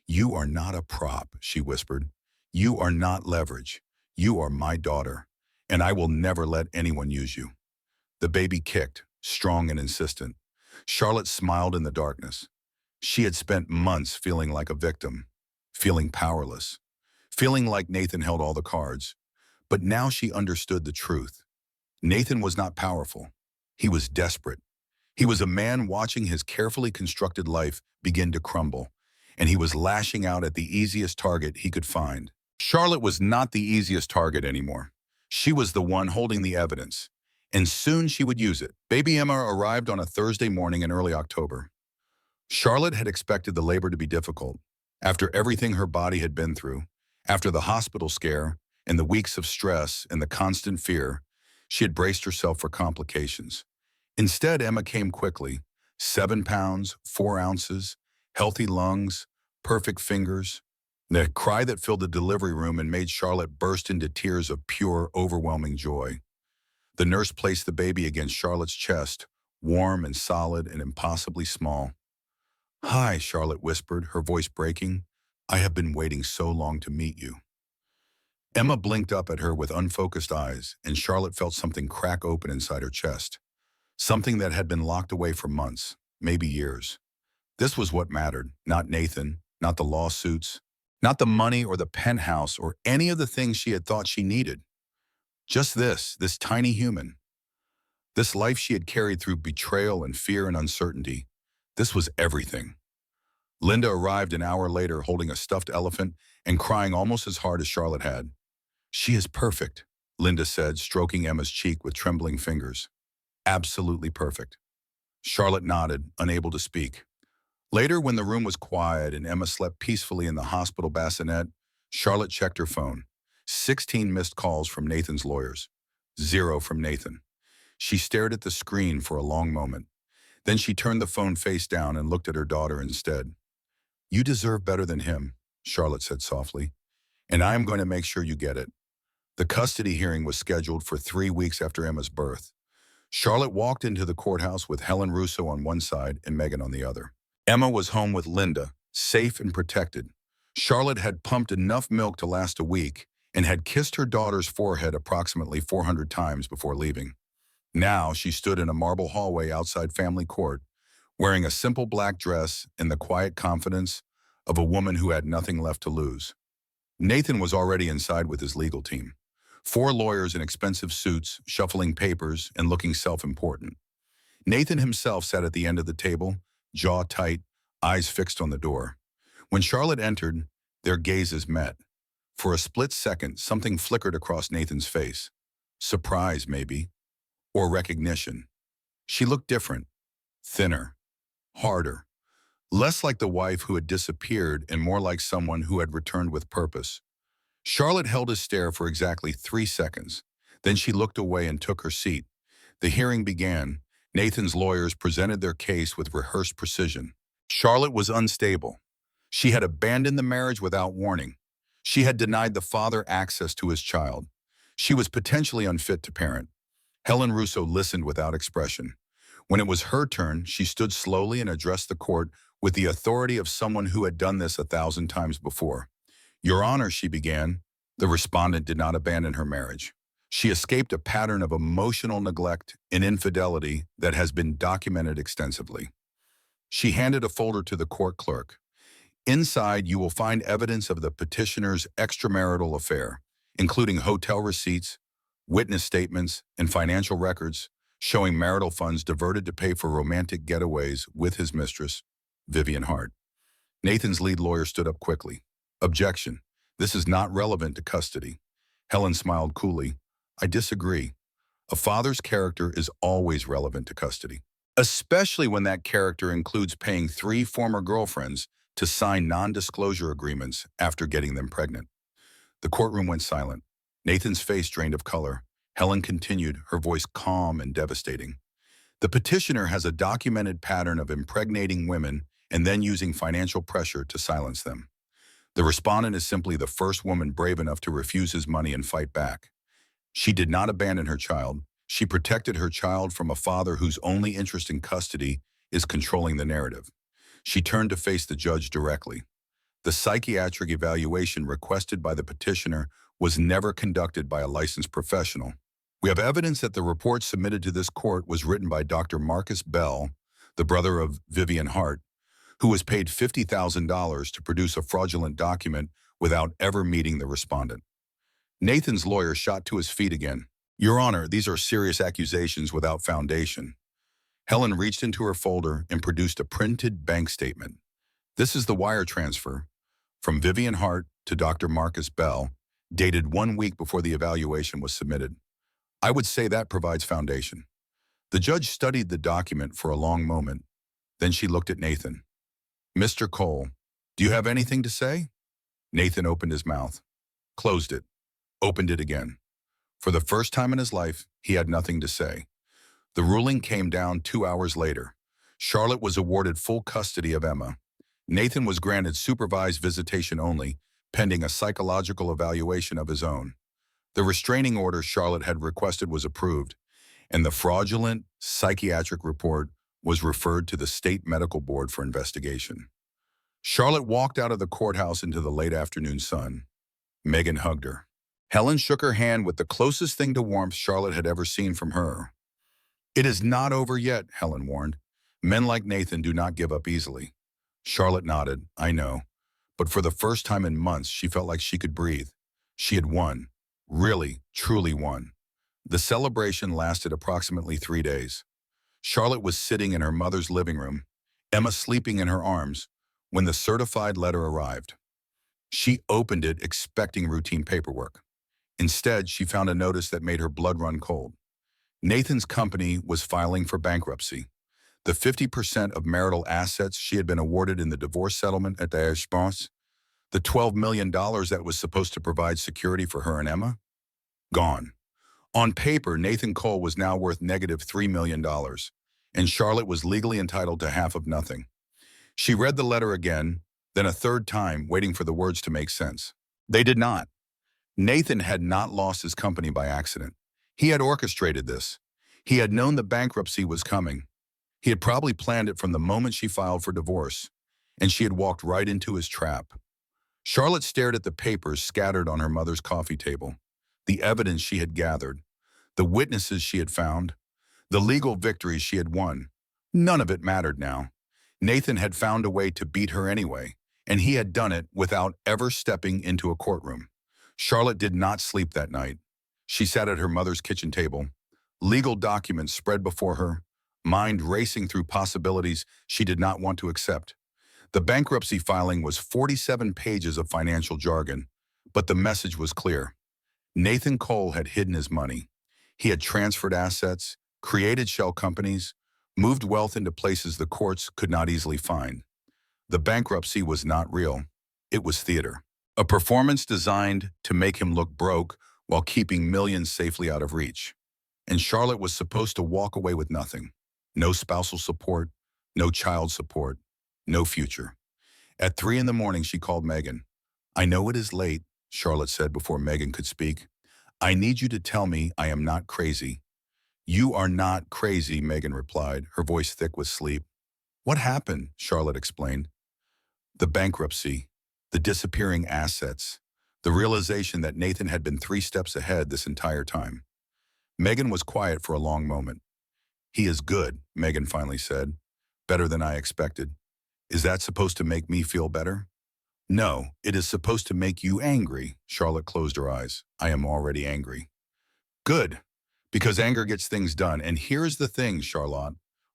"You are not a prop," she whispered. "You are not leverage. You are my daughter, and I will never let anyone use you." The baby kicked, strong and insistent. Charlotte smiled in the darkness. She had spent months feeling like a victim, feeling powerless, feeling like Nathan held all the cards. But now she understood the truth. Nathan was not powerful. He was desperate. He was a man watching his carefully constructed life begin to crumble, and he was lashing out at the easiest target he could find. Charlotte was not the easiest target anymore. She was the one holding the evidence, and soon she would use it. Baby Emma arrived on a Thursday morning in early October. Charlotte had expected the labor to be difficult. After everything her body had been through, after the hospital scare and the weeks of stress and the constant fear, she had braced herself for complications. Instead, Emma came quickly. 7 pounds, 4 ounces, healthy lungs, perfect fingers. The cry that filled the delivery room and made Charlotte burst into tears of pure, overwhelming joy. The nurse placed the baby against Charlotte's chest, warm and solid and impossibly small. "Hi," Charlotte whispered, her voice breaking. "I have been waiting so long to meet you." Emma blinked up at her with unfocused eyes, and Charlotte felt something crack open inside her chest. Something that had been locked away for months, maybe years. This was what mattered, not Nathan, not the lawsuits, not the money or the penthouse or any of the things she had thought she needed. Just this tiny human. This life she had carried through betrayal and fear and uncertainty. This was everything. Linda arrived an hour later holding a stuffed elephant and crying almost as hard as Charlotte had. "She is perfect," Linda said, stroking Emma's cheek with trembling fingers. "Absolutely perfect." Charlotte nodded, unable to speak. Later, when the room was quiet and Emma slept peacefully in the hospital bassinet, Charlotte checked her phone. 16 missed calls from Nathan's lawyers. 0 from Nathan. She stared at the screen for a long moment. Then she turned the phone face down and looked at her daughter instead. "You deserve better than him," Charlotte said softly, "and I am going to make sure you get it." The custody hearing was scheduled for 3 weeks after Emma's birth. Charlotte walked into the courthouse with Helen Russo on one side and Megan on the other. Emma was home with Linda, safe and protected. Charlotte had pumped enough milk to last a week and had kissed her daughter's forehead approximately 400 times before leaving. Now she stood in a marble hallway outside family court, wearing a simple black dress and the quiet confidence of a woman who had nothing left to lose. Nathan was already inside with his legal team. 4 lawyers in expensive suits, shuffling papers and looking self-important. Nathan himself sat at the end of the table, jaw tight, eyes fixed on the door. When Charlotte entered, their gazes met. For a split second, something flickered across Nathan's face. Surprise, maybe, or recognition. She looked different, thinner, harder, less like the wife who had disappeared and more like someone who had returned with purpose. Charlotte held his stare for exactly 3 seconds. Then she looked away and took her seat. The hearing began. Nathan's lawyers presented their case with rehearsed precision. Charlotte was unstable. She had abandoned the marriage without warning. She had denied the father access to his child. She was potentially unfit to parent. Helen Russo listened without expression. When it was her turn, she stood slowly and addressed the court with the authority of someone who had done this 1,000 times before. "Your Honor," she began. The respondent did not abandon her marriage. She escaped a pattern of emotional neglect and infidelity that has been documented extensively. She handed a folder to the court clerk. "Inside, you will find evidence of the petitioner's extramarital affair, including hotel receipts, witness statements, and financial records showing marital funds diverted to pay for romantic getaways with his mistress, Vivian Hart." Nathan's lead lawyer stood up quickly. "Objection. This is not relevant to custody." Helen smiled coolly. I disagree. A father's character is always relevant to custody, especially when that character includes paying 3 former girlfriends to sign non-disclosure agreements after getting them pregnant. The courtroom went silent. Nathan's face drained of color. Helen continued, her voice calm and devastating. The petitioner has a documented pattern of impregnating women and then using financial pressure to silence them. The respondent is simply the first woman brave enough to refuse his money and fight back. She did not abandon her child. She protected her child from a father whose only interest in custody is controlling the narrative. She turned to face the judge directly. The psychiatric evaluation requested by the petitioner was never conducted by a licensed professional. We have evidence that the report submitted to this court was written by Dr. Marcus Bell, the brother of Vivian Hart, who was paid $50,000 to produce a fraudulent document without ever meeting the respondent. Nathan's lawyer shot to his feet again. Your Honor, these are serious accusations without foundation. Helen reached into her folder and produced a printed bank statement. This is the wire transfer from Vivian Hart to Dr. Marcus Bell, dated 1 week before the evaluation was submitted. I would say that provides foundation. The judge studied the document for a long moment. Then she looked at Nathan. Mr. Cole, do you have anything to say? Nathan opened his mouth, closed it, opened it again. For the first time in his life, he had nothing to say. The ruling came down 2 hours later. Charlotte was awarded full custody of Emma. Nathan was granted supervised visitation only, pending a psychological evaluation of his own. The restraining order Charlotte had requested was approved, and the fraudulent psychiatric report was referred to the State Medical Board for investigation. Charlotte walked out of the courthouse into the late afternoon sun. Megan hugged her. Helen shook her hand with the closest thing to warmth Charlotte had ever seen from her. It is not over yet, Helen warned. Men like Nathan do not give up easily. Charlotte nodded. I know. But for the first time in months, she felt like she could breathe. She had won. Really, truly won. The celebration lasted approximately 3 days. Charlotte was sitting in her mother's living room, Emma sleeping in her arms, when the certified letter arrived. She opened it expecting routine paperwork. Instead, she found a notice that made her blood run cold. Nathan's company was filing for bankruptcy. The 50% of marital assets she had been awarded in the divorce settlement at the Mistress, the $12 million that was supposed to provide security for her and Emma, gone. On paper, Nathan Cole was now worth negative $3 million, and Charlotte was legally entitled to half of nothing. She read the letter again, then a third time, waiting for the words to make sense. They did not. Nathan had not lost his company by accident. He had orchestrated this. He had known the bankruptcy was coming. He had probably planned it from the moment she filed for divorce, and she had walked right into his trap. Charlotte stared at the papers scattered on her mother's coffee table, the evidence she had gathered, the witnesses she had found, the legal victories she had won. None of it mattered now. Nathan had found a way to beat her anyway, and he had done it without ever stepping into a courtroom. Charlotte did not sleep that night. She sat at her mother's kitchen table, legal documents spread before her, mind racing through possibilities she did not want to accept. The bankruptcy filing was 47 pages of financial jargon, but the message was clear. Nathan Cole had hidden his money. He had transferred assets, created shell companies, moved wealth into places the courts could not easily find. The bankruptcy was not real. It was theater. A performance designed to make him look broke while keeping millions safely out of reach. And Charlotte was supposed to walk away with nothing. No spousal support, no child support, no future. At 3 in the morning, she called Megan. I know it is late, Charlotte said before Megan could speak. I need you to tell me I am not crazy. You are not crazy, Megan replied, her voice thick with sleep. What happened? Charlotte explained. The bankruptcy, the disappearing assets, the realization that Nathan had been 3 steps ahead this entire time. Megan was quiet for a long moment. He is good, Megan finally said. Better than I expected. Is that supposed to make me feel better? No, it is supposed to make you angry. Charlotte closed her eyes. I am already angry. Good, because anger gets things done. And here's the thing, Charlotte.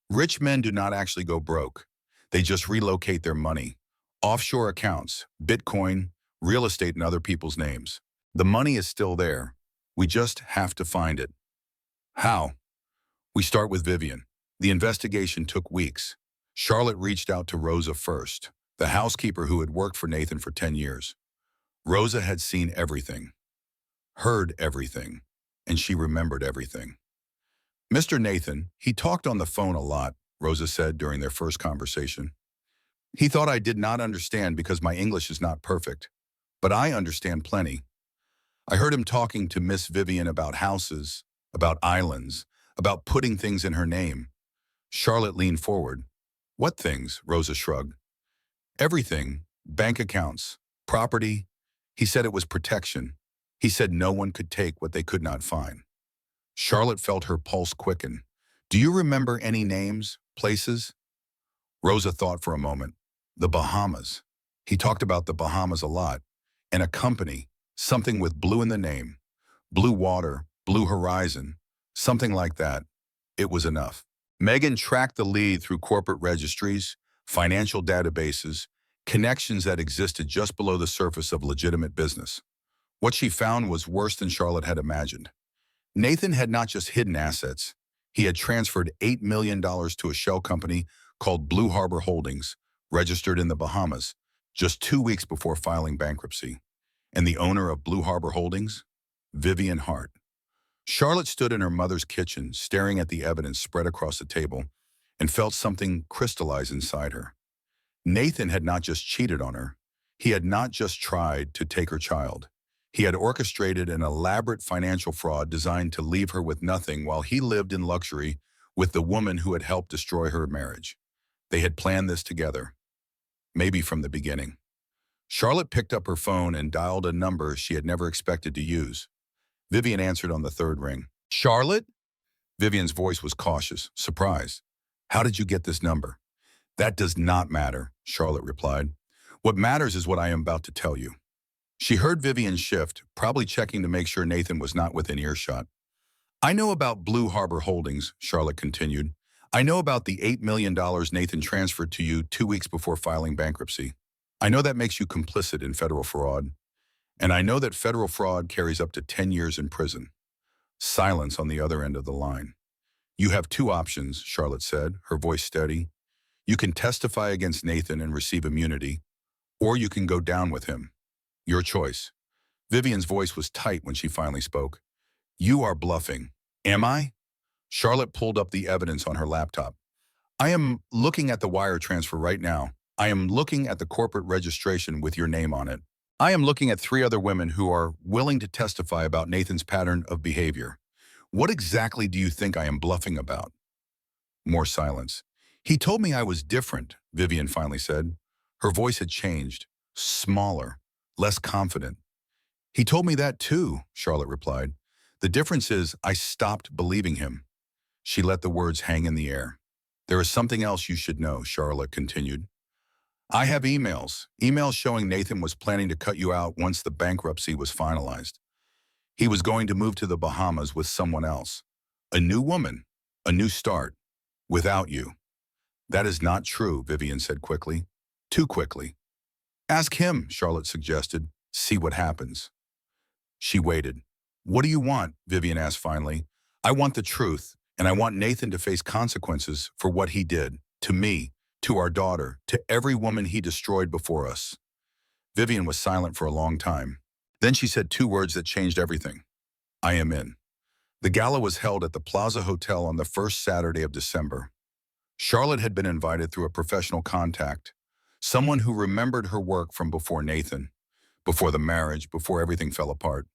Rich men do not actually go broke. They just relocate their money. Offshore accounts, Bitcoin, real estate in other people's names. The money is still there. We just have to find it. How? We start with Vivian. The investigation took weeks. Charlotte reached out to Rosa first, the housekeeper who had worked for Nathan for 10 years. Rosa had seen everything, heard everything, and she remembered everything. Mr. Nathan, he talked on the phone a lot, Rosa said during their first conversation. He thought I did not understand because my English is not perfect, but I understand plenty. I heard him talking to Miss Vivian about houses, about islands, about putting things in her name. Charlotte leaned forward. What things? Rosa shrugged. Everything. Bank accounts, property. He said it was protection. He said no one could take what they could not find. Charlotte felt her pulse quicken. Do you remember any names, places? Rosa thought for a moment. The Bahamas. He talked about the Bahamas a lot. And a company, something with blue in the name. Blue water, blue horizon, something like that. It was enough. Megan tracked the lead through corporate registries, financial databases, connections that existed just below the surface of legitimate business. What she found was worse than Charlotte had imagined. Nathan had not just hidden assets. He had transferred $8 million to a shell company called Blue Harbor Holdings, registered in the Bahamas, just 2 weeks before filing bankruptcy. And the owner of Blue Harbor Holdings? Vivian Hart. Charlotte stood in her mother's kitchen, staring at the evidence spread across the table, and felt something crystallize inside her. Nathan had not just cheated on her. He had not just tried to take her child. He had orchestrated an elaborate financial fraud designed to leave her with nothing while he lived in luxury with the woman who had helped destroy her marriage. They had planned this together, maybe from the beginning. Charlotte picked up her phone and dialed a number she had never expected to use. Vivian answered on the third ring. Charlotte? Vivian's voice was cautious, surprised. How did you get this number? That does not matter, Charlotte replied. What matters is what I am about to tell you. She heard Vivian shift, probably checking to make sure Nathan was not within earshot. I know about Blue Harbor Holdings, Charlotte continued. I know about the $8 million Nathan transferred to you 2 weeks before filing bankruptcy. I know that makes you complicit in federal fraud. And I know that federal fraud carries up to 10 years in prison. Silence on the other end of the line. You have two options, Charlotte said, her voice steady. You can testify against Nathan and receive immunity, or you can go down with him. Your choice. Vivian's voice was tight when she finally spoke. You are bluffing. Am I? Charlotte pulled up the evidence on her laptop. I am looking at the wire transfer right now. I am looking at the corporate registration with your name on it. I am looking at 3 other women who are willing to testify about Nathan's pattern of behavior. What exactly do you think I am bluffing about? More silence. He told me I was different, Vivian finally said. Her voice had changed, smaller, less confident. He told me that too, Charlotte replied. The difference is I stopped believing him. She let the words hang in the air. There is something else you should know, Charlotte continued. I have emails showing Nathan was planning to cut you out once the bankruptcy was finalized. He was going to move to the Bahamas with someone else. A new woman, a new start, without you. That is not true, Vivian said quickly. Too quickly. Ask him, Charlotte suggested. See what happens. She waited. What do you want? Vivian asked finally. I want the truth, and I want Nathan to face consequences for what he did, to me, to our daughter, to every woman he destroyed before us. Vivian was silent for a long time. Then she said 2 words that changed everything. I am in. The gala was held at the Plaza Hotel on the first Saturday of December. Charlotte had been invited through a professional contact, someone who remembered her work from before Nathan, before the marriage, before everything fell apart.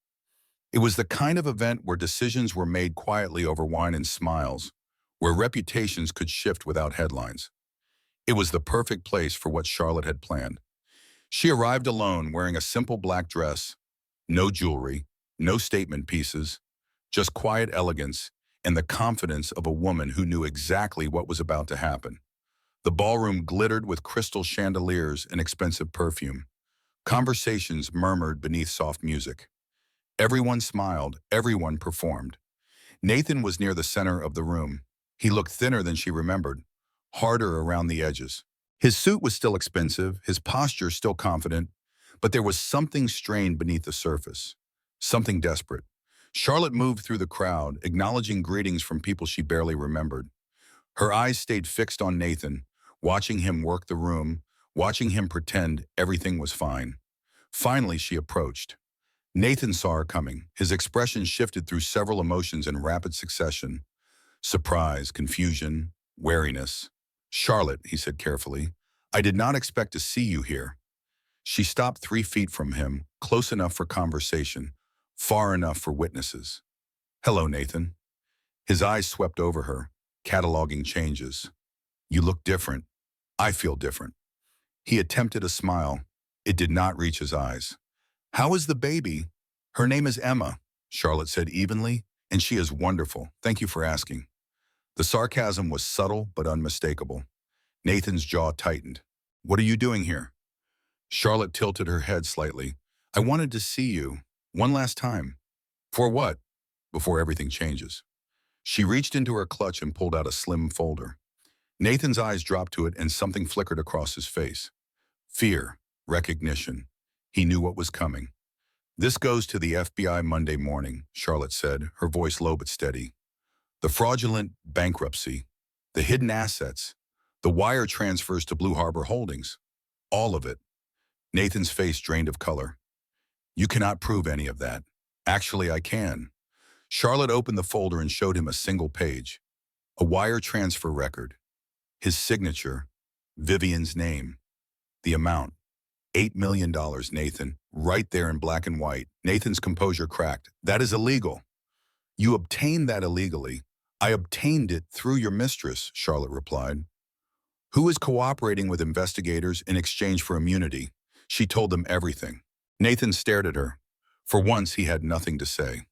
It was the kind of event where decisions were made quietly over wine and smiles, where reputations could shift without headlines. It was the perfect place for what Charlotte had planned. She arrived alone, wearing a simple black dress, no jewelry, no statement pieces, just quiet elegance and the confidence of a woman who knew exactly what was about to happen. The ballroom glittered with crystal chandeliers and expensive perfume. Conversations murmured beneath soft music. Everyone smiled, everyone performed. Nathan was near the center of the room. He looked thinner than she remembered, harder around the edges. His suit was still expensive, his posture still confident, but there was something strained beneath the surface. Something desperate. Charlotte moved through the crowd, acknowledging greetings from people she barely remembered. Her eyes stayed fixed on Nathan, watching him work the room, watching him pretend everything was fine. Finally, she approached. Nathan saw her coming. His expression shifted through several emotions in rapid succession. Surprise, confusion, wariness. "Charlotte," he said carefully, "I did not expect to see you here." She stopped 3 feet from him, close enough for conversation, far enough for witnesses. "Hello, Nathan." His eyes swept over her, cataloging changes. "You look different. I feel different." He attempted a smile. It did not reach his eyes. "How is the baby?" "Her name is Emma," Charlotte said evenly, "and she is wonderful. Thank you for asking." The sarcasm was subtle but unmistakable. Nathan's jaw tightened. "What are you doing here?" Charlotte tilted her head slightly. "I wanted to see you. One last time." "For what?" "Before everything changes." She reached into her clutch and pulled out a slim folder. Nathan's eyes dropped to it and something flickered across his face. Fear, recognition. He knew what was coming. "This goes to the FBI Monday morning," Charlotte said, her voice low but steady. "The fraudulent bankruptcy, the hidden assets, the wire transfers to Blue Harbor Holdings. All of it." Nathan's face drained of color. "You cannot prove any of that." "Actually, I can." Charlotte opened the folder and showed him a single page. A wire transfer record. His signature. Vivian's name. The amount. $8 million, Nathan. Right there in black and white. Nathan's composure cracked. "That is illegal." "You obtained that illegally." "I obtained it through your mistress," Charlotte replied. "Who is cooperating with investigators in exchange for immunity." She told them everything. Nathan stared at her. For once, he had nothing to say.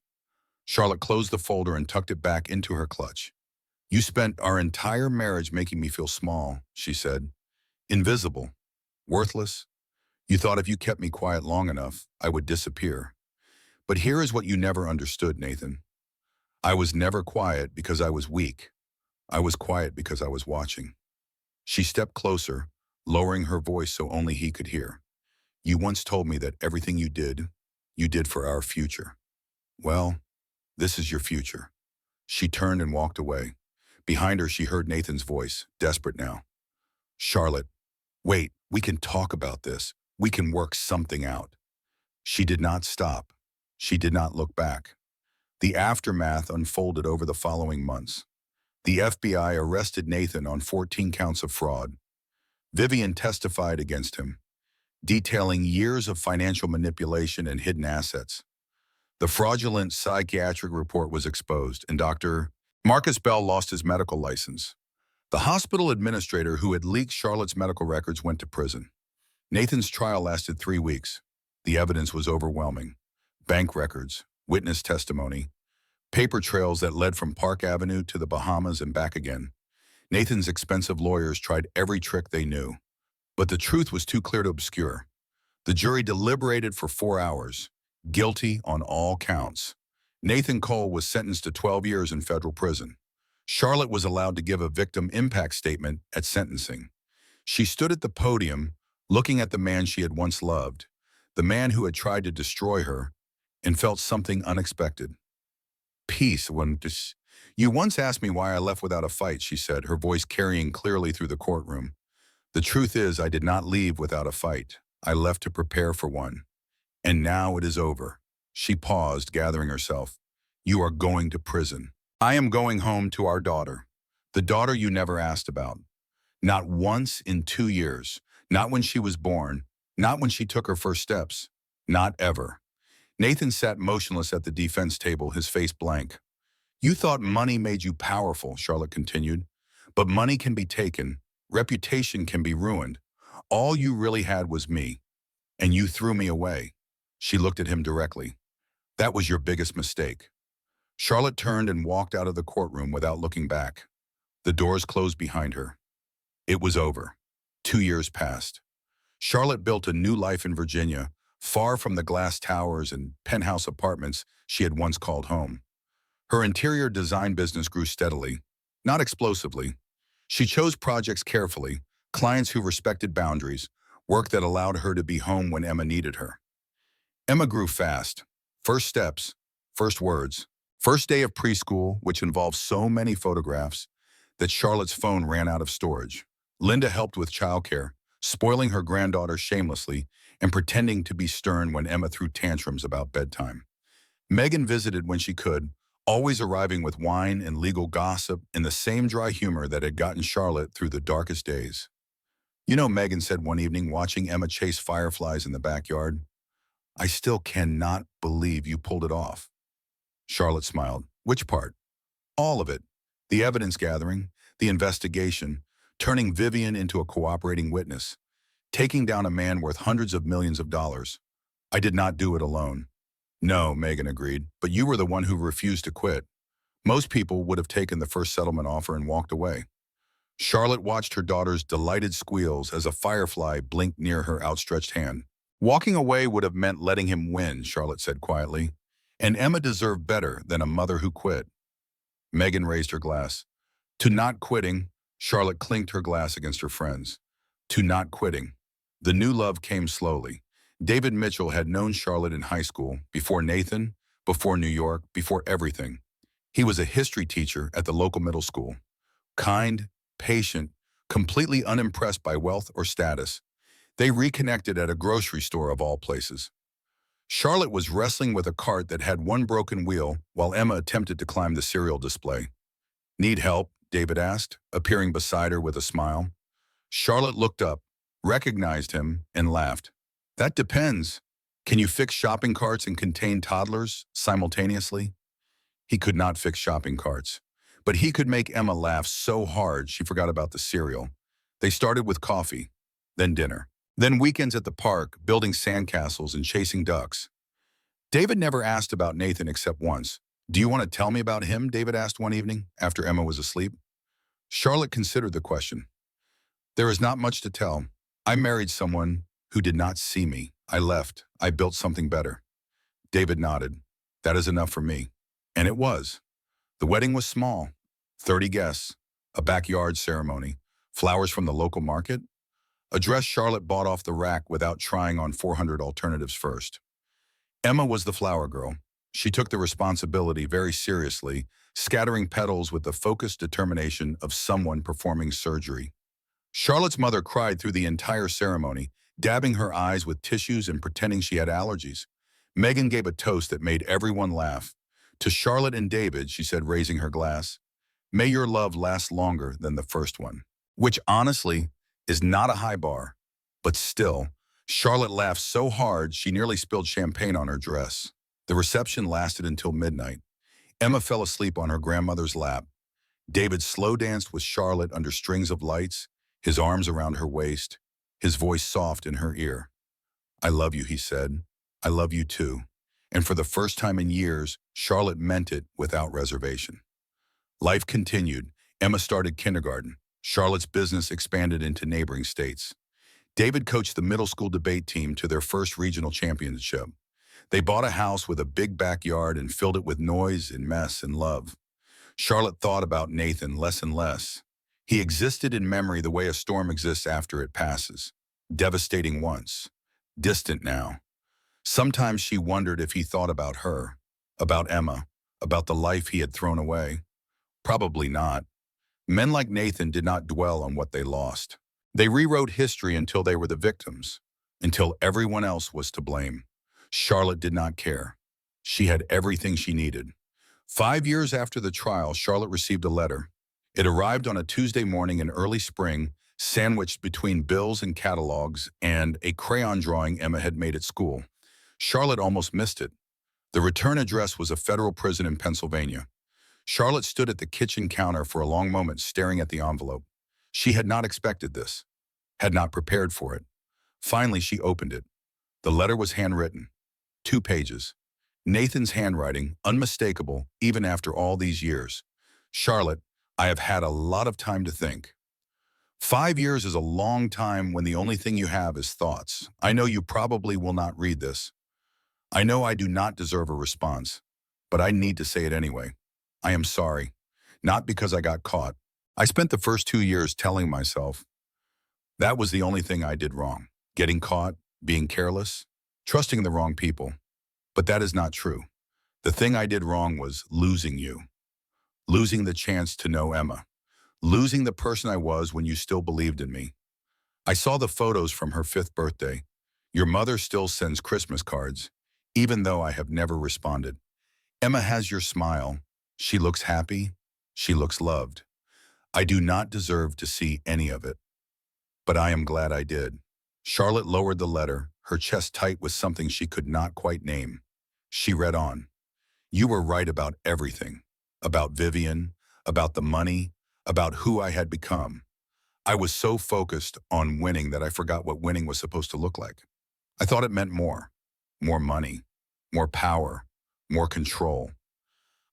Charlotte closed the folder and tucked it back into her clutch. "You spent our entire marriage making me feel small," she said. "Invisible. Worthless. You thought if you kept me quiet long enough, I would disappear. But here is what you never understood, Nathan. I was never quiet because I was weak. I was quiet because I was watching." She stepped closer, lowering her voice so only he could hear. "You once told me that everything you did for our future. Well, this is your future." She turned and walked away. Behind her, she heard Nathan's voice, desperate now. "Charlotte, wait, we can talk about this. We can work something out." She did not stop. She did not look back. The aftermath unfolded over the following months. The FBI arrested Nathan on 14 counts of fraud. Vivian testified against him, detailing years of financial manipulation and hidden assets. The fraudulent psychiatric report was exposed, and Dr. Marcus Bell lost his medical license. The hospital administrator who had leaked Charlotte's medical records went to prison. Nathan's trial lasted 3 weeks. The evidence was overwhelming. Bank records, witness testimony, paper trails that led from Park Avenue to the Bahamas and back again. Nathan's expensive lawyers tried every trick they knew. But the truth was too clear to obscure. The jury deliberated for 4 hours. Guilty on all counts. Nathan Cole was sentenced to 12 years in federal prison. Charlotte was allowed to give a victim impact statement at sentencing. She stood at the podium, looking at the man she had once loved, the man who had tried to destroy her, and felt something unexpected. "Peace, you once asked me why I left without a fight," she said, her voice carrying clearly through the courtroom. "The truth is, I did not leave without a fight. I left to prepare for one. And now it is over." She paused, gathering herself. "You are going to prison. I am going home to our daughter. The daughter you never asked about. Not once in 2 years. Not when she was born. Not when she took her first steps. Not ever." Nathan sat motionless at the defense table, his face blank. "You thought money made you powerful," Charlotte continued. "But money can be taken. Reputation can be ruined. All you really had was me. And you threw me away." She looked at him directly. "That was your biggest mistake." Charlotte turned and walked out of the courtroom without looking back. The doors closed behind her. It was over. 2 years passed. Charlotte built a new life in Virginia, far from the glass towers and penthouse apartments she had once called home. Her interior design business grew steadily, not explosively. She chose projects carefully, clients who respected boundaries, work that allowed her to be home when Emma needed her. Emma grew fast. First steps, first words. First day of preschool, which involved so many photographs that Charlotte's phone ran out of storage. Linda helped with childcare, spoiling her granddaughter shamelessly and pretending to be stern when Emma threw tantrums about bedtime. Megan visited when she could, always arriving with wine and legal gossip and the same dry humor that had gotten Charlotte through the darkest days. You know, Megan said one evening watching Emma chase fireflies in the backyard, "I still cannot believe you pulled it off." Charlotte smiled. Which part? All of it. The evidence gathering, the investigation, turning Vivian into a cooperating witness, taking down a man worth hundreds of millions of dollars. I did not do it alone. No, Megan agreed, but you were the one who refused to quit. Most people would have taken the first settlement offer and walked away. Charlotte watched her daughter's delighted squeals as a firefly blinked near her outstretched hand. Walking away would have meant letting him win, Charlotte said quietly, and Emma deserved better than a mother who quit. Megan raised her glass. To not quitting, Charlotte clinked her glass against her friends. To not quitting. The new love came slowly. David Mitchell had known Charlotte in high school, before Nathan, before New York, before everything. He was a history teacher at the local middle school. Kind, patient, completely unimpressed by wealth or status. They reconnected at a grocery store of all places. Charlotte was wrestling with a cart that had one broken wheel while Emma attempted to climb the cereal display. Need help? David asked, appearing beside her with a smile. Charlotte looked up, recognized him, and laughed. That depends. Can you fix shopping carts and contain toddlers simultaneously? He could not fix shopping carts, but he could make Emma laugh so hard she forgot about the cereal. They started with coffee, then dinner, then weekends at the park, building sandcastles and chasing ducks. David never asked about Nathan except once. Do you want to tell me about him? David asked one evening after Emma was asleep. Charlotte considered the question. There is not much to tell. I married someone who did not see me. I left. I built something better. David nodded. That is enough for me. And it was. The wedding was small. 30 guests, a backyard ceremony, flowers from the local market, a dress Charlotte bought off the rack without trying on 400 alternatives first. Emma was the flower girl. She took the responsibility very seriously, scattering petals with the focused determination of someone performing surgery. Charlotte's mother cried through the entire ceremony, dabbing her eyes with tissues and pretending she had allergies. Megan gave a toast that made everyone laugh. To Charlotte and David, she said, raising her glass, "May your love last longer than the first one." Which honestly is not a high bar. But still, Charlotte laughed so hard she nearly spilled champagne on her dress. The reception lasted until midnight. Emma fell asleep on her grandmother's lap. David slow danced with Charlotte under strings of lights, his arms around her waist, his voice soft in her ear. "I love you," he said. "I love you too." And for the first time in years, Charlotte meant it without reservation. Life continued. Emma started kindergarten. Charlotte's business expanded into neighboring states. David coached the middle school debate team to their first regional championship. They bought a house with a big backyard and filled it with noise and mess and love. Charlotte thought about Nathan less and less. He existed in memory the way a storm exists after it passes. Devastating once, distant now. Sometimes she wondered if he thought about her, about Emma, about the life he had thrown away. Probably not. Men like Nathan did not dwell on what they lost. They rewrote history until they were the victims, until everyone else was to blame. Charlotte did not care. She had everything she needed. 5 years after the trial, Charlotte received a letter. It arrived on a Tuesday morning in early spring, sandwiched between bills and catalogs and a crayon drawing Emma had made at school. Charlotte almost missed it. The return address was a federal prison in Pennsylvania. Charlotte stood at the kitchen counter for a long moment staring at the envelope. She had not expected this, had not prepared for it. Finally, she opened it. The letter was handwritten. 2 pages. Nathan's handwriting, unmistakable, even after all these years. "Charlotte, I have had a lot of time to think. 5 years is a long time when the only thing you have is thoughts. I know you probably will not read this. I know I do not deserve a response, but I need to say it anyway. I am sorry, not because I got caught. I spent the first 2 years telling myself that was the only thing I did wrong. Getting caught, being careless, trusting the wrong people. But that is not true. The thing I did wrong was losing you, losing the chance to know Emma, losing the person I was when you still believed in me. I saw the photos from her 5th birthday. Your mother still sends Christmas cards, even though I have never responded. Emma has your smile. She looks happy. She looks loved. I do not deserve to see any of it, but I am glad I did. Charlotte lowered the letter, her chest tight with something she could not quite name. She read on. You were right about everything. About Vivian, about the money, about who I had become. I was so focused on winning that I forgot what winning was supposed to look like. I thought it meant more. More money, more power, more control.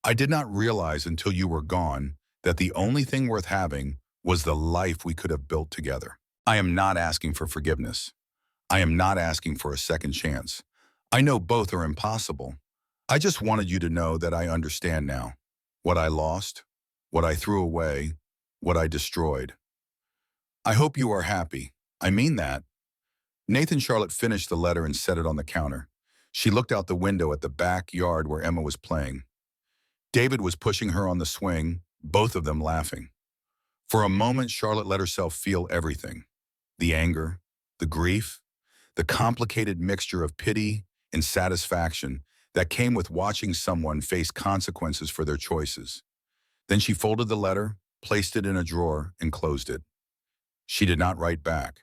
I did not realize until you were gone that the only thing worth having was the life we could have built together. I am not asking for forgiveness. I am not asking for a second chance. I know both are impossible. I just wanted you to know that I understand now. What I lost, what I threw away, what I destroyed. I hope you are happy. I mean that. Nathan Charlotte finished the letter and set it on the counter. She looked out the window at the backyard where Emma was playing. David was pushing her on the swing, both of them laughing. For a moment, Charlotte let herself feel everything. The anger, the grief, the complicated mixture of pity and satisfaction that came with watching someone face consequences for their choices. Then she folded the letter, placed it in a drawer, and closed it. She did not write back.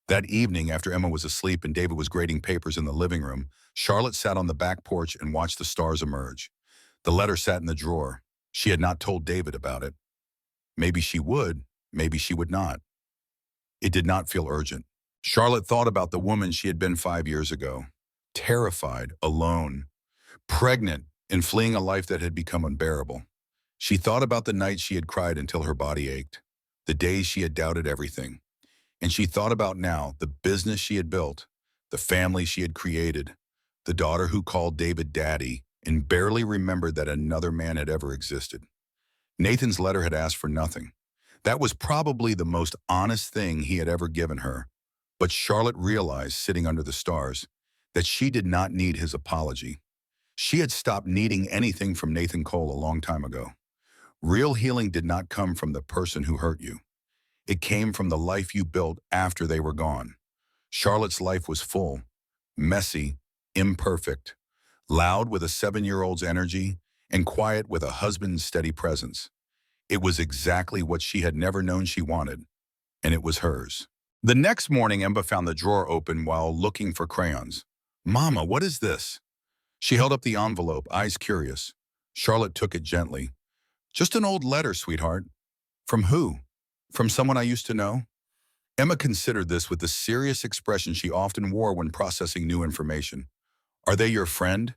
That evening, after Emma was asleep and David was grading papers in the living room, Charlotte sat on the back porch and watched the stars emerge. The letter sat in the drawer. She had not told David about it. Maybe she would, maybe she would not. It did not feel urgent. Charlotte thought about the woman she had been 5 years ago. Terrified, alone, pregnant, and fleeing a life that had become unbearable. She thought about the nights she had cried until her body ached, the days she had doubted everything. And she thought about now the business she had built, the family she had created, the daughter who called David daddy and barely remembered that another man had ever existed. Nathan's letter had asked for nothing. That was probably the most honest thing he had ever given her. But Charlotte realized, sitting under the stars, that she did not need his apology. She had stopped needing anything from Nathan Cole a long time ago. Real healing did not come from the person who hurt you. It came from the life you built after they were gone. Charlotte's life was full, messy, imperfect, loud with a 7-year-old's energy, and quiet with a husband's steady presence. It was exactly what she had never known she wanted, and it was hers. The next morning, Emma found the drawer open while looking for crayons. "Mama, what is this?" She held up the envelope, eyes curious. Charlotte took it gently. "Just an old letter, sweetheart." "From who?" "From someone I used to know." Emma considered this with the serious expression she often wore when processing new information. "Are they your friend?"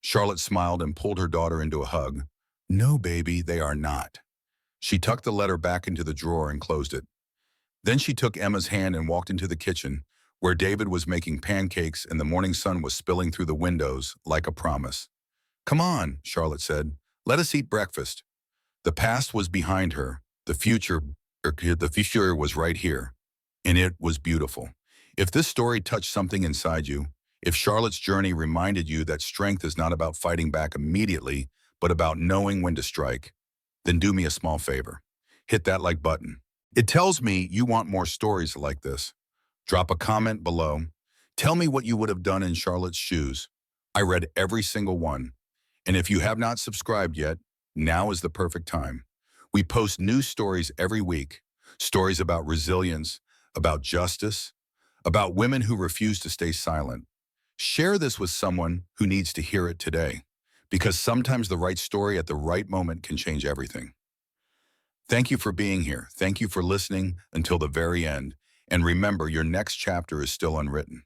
Charlotte smiled and pulled her daughter into a hug. "No, baby, they are not." She tucked the letter back into the drawer and closed it. Then she took Emma's hand and walked into the kitchen, where David was making pancakes and the morning sun was spilling through the windows like a promise. "Come on," Charlotte said. "Let us eat breakfast." The past was behind her. The future was right here, and it was beautiful. If this story touched something inside you, if Charlotte's journey reminded you that strength is not about fighting back immediately, but about knowing when to strike, then do me a small favor. Hit that like button. It tells me you want more stories like this. Drop a comment below. Tell me what you would have done in Charlotte's shoes. I read every single one. And if you have not subscribed yet, now is the perfect time. We post new stories every week. Stories about resilience, about justice, about women who refuse to stay silent. Share this with someone who needs to hear it today, because sometimes the right story at the right moment can change everything. Thank you for being here. Thank you for listening until the very end. And remember, your next chapter is still unwritten.